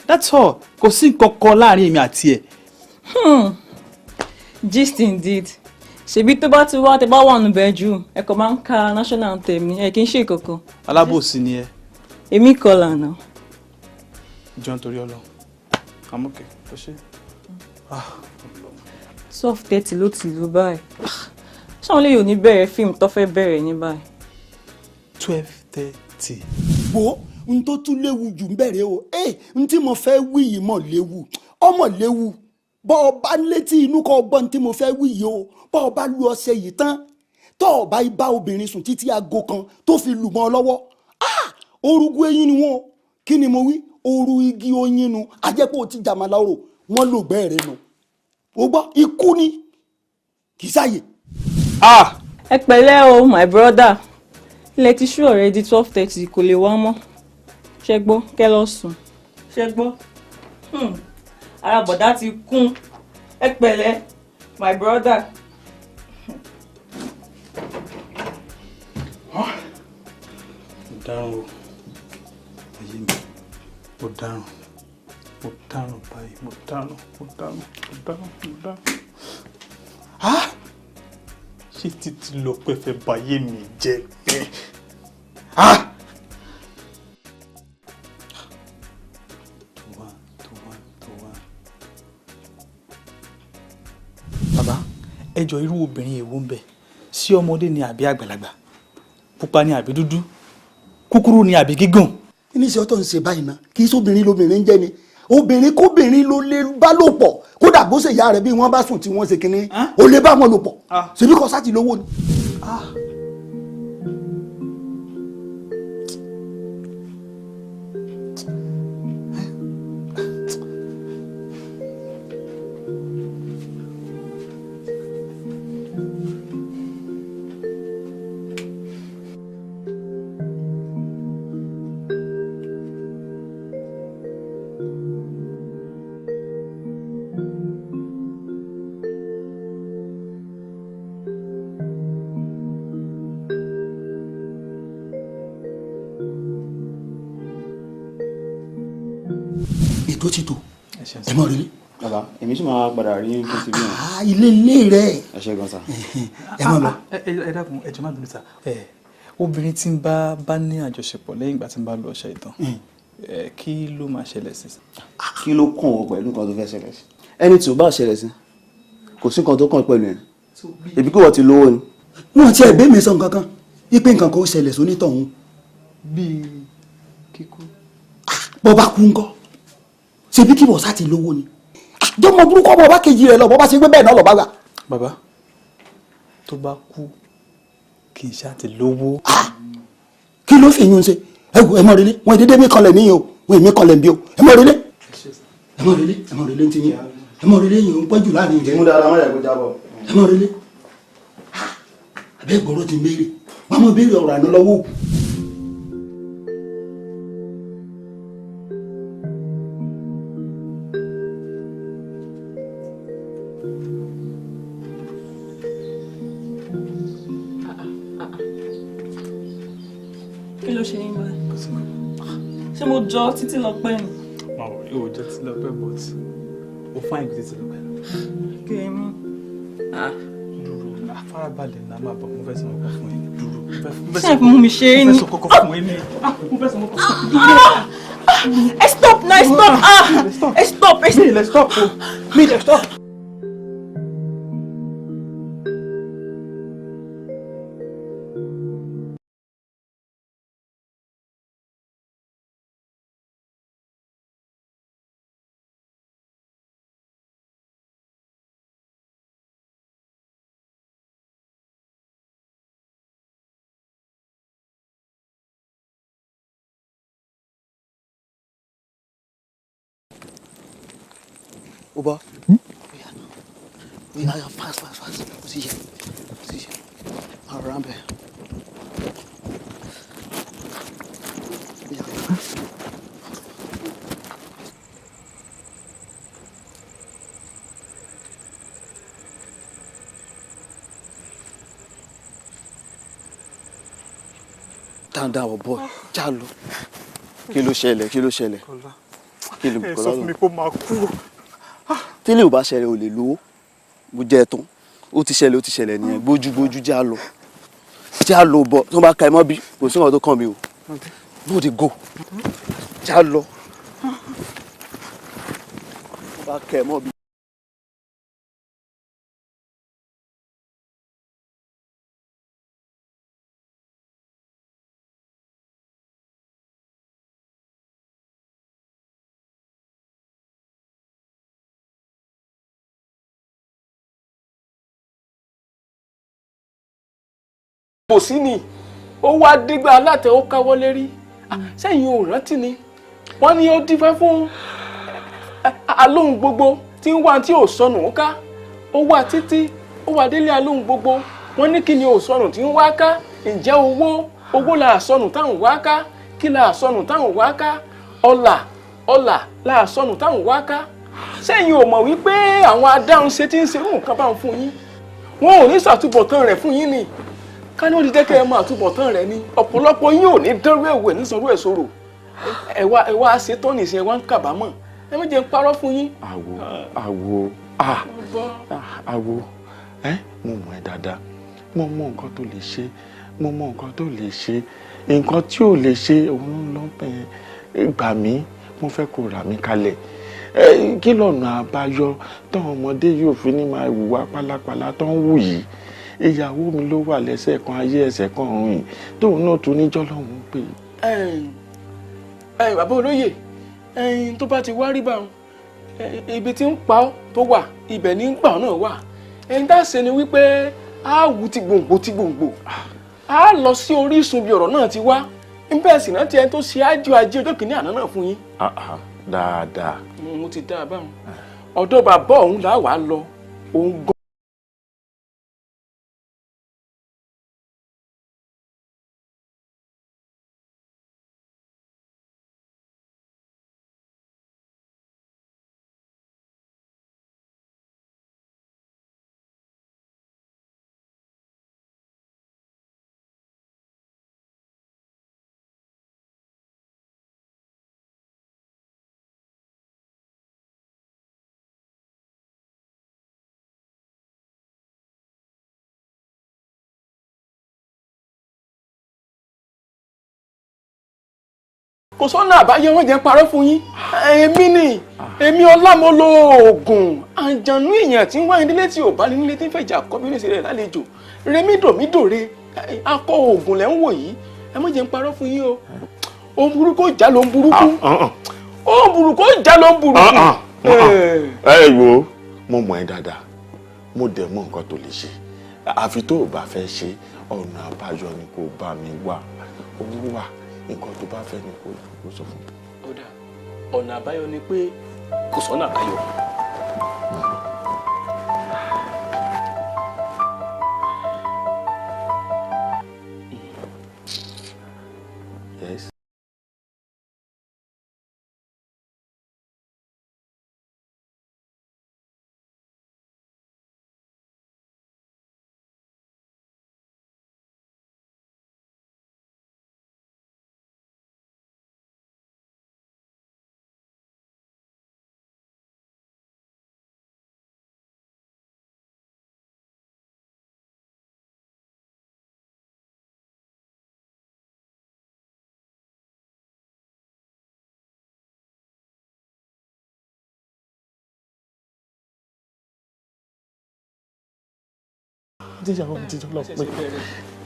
That's all. Kò sí nǹkan kan láàrin èmi àti ẹ̀. Gist indeed. Ṣebí tó bá ti wá tẹ bá wà nù bedroom ẹ kò máa ń ka national anthem ni ẹ kì í ṣe kankan. Alábòsí ni ẹ. Èmi kọ́ lànà. John torí Ọlọ́run. Amoke, kò ṣe. 12:30 ló ti lù báyìí. Ṣáwọn lè yóò ní bẹ̀rẹ̀ fíìmù tó fẹ́ bẹ̀rẹ̀ ní báyìí. 12:30. Wo n tó tún léwu jù ń bẹ̀rẹ̀ o n tí mo fẹ́ wí yìí mọ̀ léwu ọmọ léwu bọ́ ọ bá létí inú kọ́ ọgbọ́n tí mo fẹ́ wí yìí o bọ́ ọ bá lu ọṣẹ yìí tán tọ́ ọ bá bá obìnrin sùn títí aago kan tó fi lù mọ́ ọ lọ́wọ́ orúkú eyín ni wọ́n kí ni mo wí oru igi oyin nu ajẹ́pọ̀ ti jàmàlà orò wọ́n lò gbẹ́rẹ́ nu o gbọ́ ikú ni kì í sáyè. Ẹ pẹ̀lẹ́ o my brother ilẹ̀ ti ṣú already 12:30 kò lè wá mọ́ ṣe gbọ́ kẹ́ lọ sùn ṣe gbọ́ ara bọ̀dá ti kún ẹ pẹ̀lẹ́ my brother. Mo dáràn o ayé mi mo dáràn báyìí mo dáràn. Ṣé Titilope fẹ́ báyé mi jẹ́ pé? Bàbá, ẹjọ́ irú obìnrin èwo ń bẹ sí ọmọdé ni àbí àgbàlagbà? Pupa ni àbí dúdú? Kúkúrú ni àbí gígùn? Kí ni ṣe ọtọ̀ ń ṣe báyìí náà? Kì í sóbìnrin lóbìnrin ń jẹ́ ni. Obìnrin kóbìnrin ló lè bá lò pọ̀ kódà bó ṣe ìyá rẹ̀ bí wọ́n bá sùn tí wọ́n ṣe kinní ó lè bá wọn lò pọ̀ ṣèbí kọ́ sá ti lówó ni. Ètò ti tò ẹ mọ̀ rí. Bàbá èmi sì máa padà rí kí n ti bí wọn. Ilé rẹ̀. Ẹ ṣe gan sa. Ẹ mọ̀ lọ. Ẹ dákun ẹ jọ̀ọ́ má bínú sá. Obìnrin tí ń bá ní àjọṣepọ̀ lẹ́yìn ìgbà tí ń bá lo ọṣẹ ìtàn kí ló máa ṣẹlẹ̀ sí? Kí ló kàn wọ́n pẹ̀lú nǹkan tó fẹ́ ṣẹlẹ̀ sí? Ẹni tí ò bá ṣẹlẹ̀ sí kò sí nǹkan tó kàn pẹ̀lú ẹ̀. Èbí kí wọ́n ti lówó ni. Wọ́n ti ẹ̀gbẹ́ mi sọ nǹkan kan wípé nǹkan kan ó ṣẹlẹ̀ sónítọ̀hún. Bíi kíkú. Bọ́ bá kú ńkọ́ ṣebí kí bọ̀ sá ti lówó ni. Jọmọ burúkú ọmọ ọba kejì rẹ̀ lọ bọ́ bá ṣe gbé bẹ́ẹ̀ náà lọ bá gbà. Bàbá tó bá kú kì í ṣáà ti lówó. Kí ló fi yún un ṣe ẹ mọ̀ relé wọn ìdédé mi kanlẹ̀ níyìn o wọn ìmí kanlẹ̀ bí o ẹ mọ̀ relé ń ti yín ẹ mọ̀ relé yìí ń pẹ́jù láàrin ìjẹ́. Ẹ mọ̀ relé abẹ́ ìgbọ̀rọ̀ ti ń béèrè wọ́n mọ̀ béèrè ọ̀rọ̀ àná lọ́wọ́ òkú. Kí ló ṣe yín báyìí? Ṣé mo jọ Titilope ni? Máa wọ̀ yóò jẹ́ Titilope but ó fáìn ju Titilope. Kí ni mí? Dúró afárábalẹ̀ náà máa bọ̀ mo fẹ́ sọ ọkọ̀ fún yín. Dúró. Ṣé ìfún mi ṣe é ní? Mo fẹ́ sọ ọkọ̀ fún yín ní. Mo fẹ́ sọ ọkọ̀ fún yín. Stop now, stop! Stop! Me, let's stop. Me, let's stop. Oba. We are fast. Position. Around there. dáadáa ọ̀bọ já lọ. Kí ló ṣẹlẹ̀? Kí ló ṣẹlẹ̀? Kí ló sọ fún mi kó máa kú. Tí lè ò bá ṣẹlẹ̀ ò lè lówó. Mo jẹ́ tán. Ó ti ṣẹlẹ̀ nìyẹn. Gbójú já lọ. Já lọ bọ̀ tó bá ka ẹ mọ́ bí kò sí nǹkan tó kàn mí o. No dey go. Já lọ. Tó bá ka ẹ mọ́ bí. kò sí ni ó wá dígbà alátẹ ó káwọ́ lérí sẹ́yìn ò rántí ni wọ́n ní ó dífá fún alóhùn gbogbo tí ń wá tí ò sọnù ó ká ó wá títí ó wá délé alóhùn gbogbo wọ́n ní kí ni ò sọnù tí ń wá ká ǹjẹ́ owó là sọnù táwọn wá ká kí là sọnù táwọn wá ká ọlà là sọnù táwọn wá ká sẹ́yìn ò mọ̀ wípé àwọn adáhùn ṣe tí ń ṣerú nǹkan bá ń fún yín wọn ò ní ṣàtúbọ̀tán rẹ̀ fún yín ni ká ní ó di jẹ́kẹ́ ẹ máa túbọ̀tán rẹ̀ ni ọ̀pọ̀lọpọ̀ yín ò ní dánrú ẹ̀wẹ̀ nísanwó ẹ̀sọ́rò ẹ wá ṣetán nìṣẹ́ ẹ wá ń kábàámọ̀ ẹ má jẹ́ ń parọ́ fún yín. àwo mo mọ̀ ẹ́ dáadáa mo mọ̀ nǹkan tó lè ṣe nǹkan tí ò lè ṣe òun ló ń pẹ́ gbà mí mo fẹ́ kó rà mí kalẹ̀ kí lọ́nà àbáyọ táwọn ọmọdé yóò fi ní máa hùwà pálapàla tó ń wù yìí ìyàwó mi ló wà lẹ́sẹ̀ kan ayé ẹsẹ̀ kan ọ̀run yìí tóun náà tún níjọ́ lọ́hùn-ún pé. bàbá olóyè tó bá ti wá rí báwọn ibi tí ń pa ọ́ tó wà ibẹ̀ ní gbà náà wà tá a ṣe ni wípé a wù ti gbòǹgbò a lọ sí orísun bí ọ̀rọ̀ náà ti wá níbẹ̀ sì náà ti ẹni tó ṣe ájú ajé ọjọ́ kìíní àná náà fún yín. dáadáa. mo ti dá a báwọn ọ̀dọ̀ bàbá ọ̀hún là wà lọ òun gan. kò sọ́nà àbáyọ wọ́n jẹ́ parọ́ fún yín èmi ọlámọlò oògùn àjànú èèyàn tí ń wá nílé tí ò bá nílé tí ń fẹ̀jà kọ́ bí ó ṣe rẹ̀ lálejò rẹmídòmídòre akọ oògùn lẹ́ ń wò yìí ẹ má jẹ́ ń parọ́ fún yín o ohun burúkú ìjà ló ń burúkú ohun burúkú ìjà ló ń burúkú. ẹ wo mo mọ̀ ẹ́ dáadáa mo dẹ̀ mọ̀ nǹkan tó lè ṣe àfi tó o bá fẹ́ ṣe ọ̀nà àbáyọ ni kò bá mi wá owó wà nǹkan tó bá fẹ́ ni kò sọ fún mi. ọ̀dà ọ̀nà àbáyọ ni pé kò sọ́nà àbáyọ. Yes.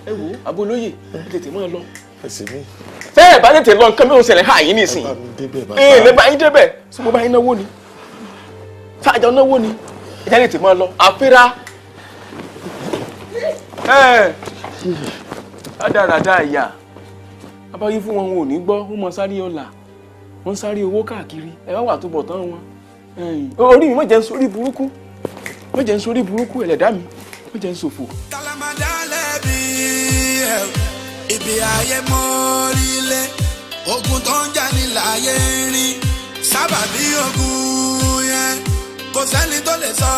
ẹ wo abolóye tètè máa lọ. ẹsẹ̀ mi. tẹ́ ẹ̀ bá tètè lọ nǹkan mi ò ṣẹlẹ̀ ha yín nísìnyí. lè bá yín débẹ̀ tí mo bá yín náwó ni sáàjọ náwó ni ìjà tètè máa lọ àfírà. rádaràda ìyá abáyé fún wọn ò ní gbọ́ wọ́n mọ sáré ọ̀la wọ́n sáré owó káàkiri ẹ wá wà tó bọ̀ tán wọn. orí mi má jẹ́ ń sórí burúkú má jẹ́ ń sórí burúkú ẹlẹ́dàá mi má jẹ́ ń ṣòfò. Kalamadalẹ bí ibi ayé mórílé ogun tó ń jà ní láyé rin sábàbí ogun yẹn kò sẹ́ni tó lè sọ.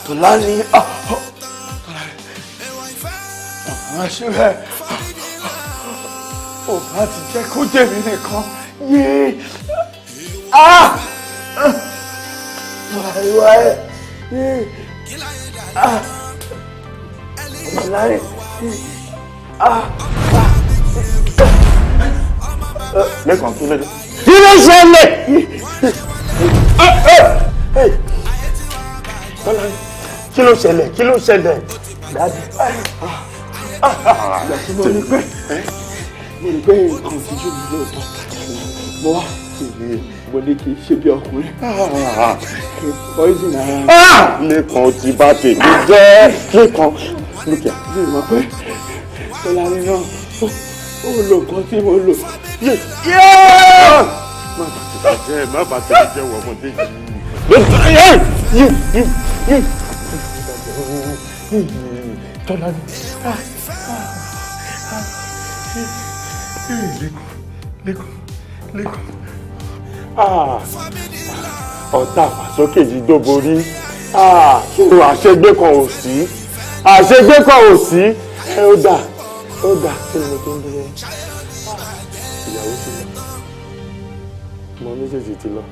Tolani, àṣìwẹ̀ ò bá ti jẹ́ kó jẹ̀mí nìkan yéé àìwá ẹ̀ yéé Tolani lẹ́kàn tó lẹ́dọ̀ kí ló ṣẹlẹ̀ Tolani kí ló ṣẹlẹ̀ kí ló ṣẹlẹ̀ dáadé mo rí pé nǹkan òṣìṣẹ́ mi lóòótọ́ mo wá mo ní kí n ṣe bí ọkùnrin poison ara lẹ́kàn ti bá tèmi jẹ́ lẹ́kàn lókè àti ìmọ̀ pé Tolani náà ó lo nǹkan tí mo lò má bàa tèmi jẹ́ wọ ọmọdé yìí Tolani lẹ́kàn ọ̀tá àfàsókè yìí dóborí ṣòro àṣegbé kan ò sí ó dà kí ni mo tó ń dúró ìyàwó ti lọ ọmọ méjèèjì ti lọ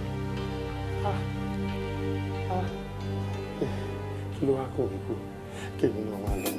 kí ló wá kó mi kú kí èmi náà wá lọ.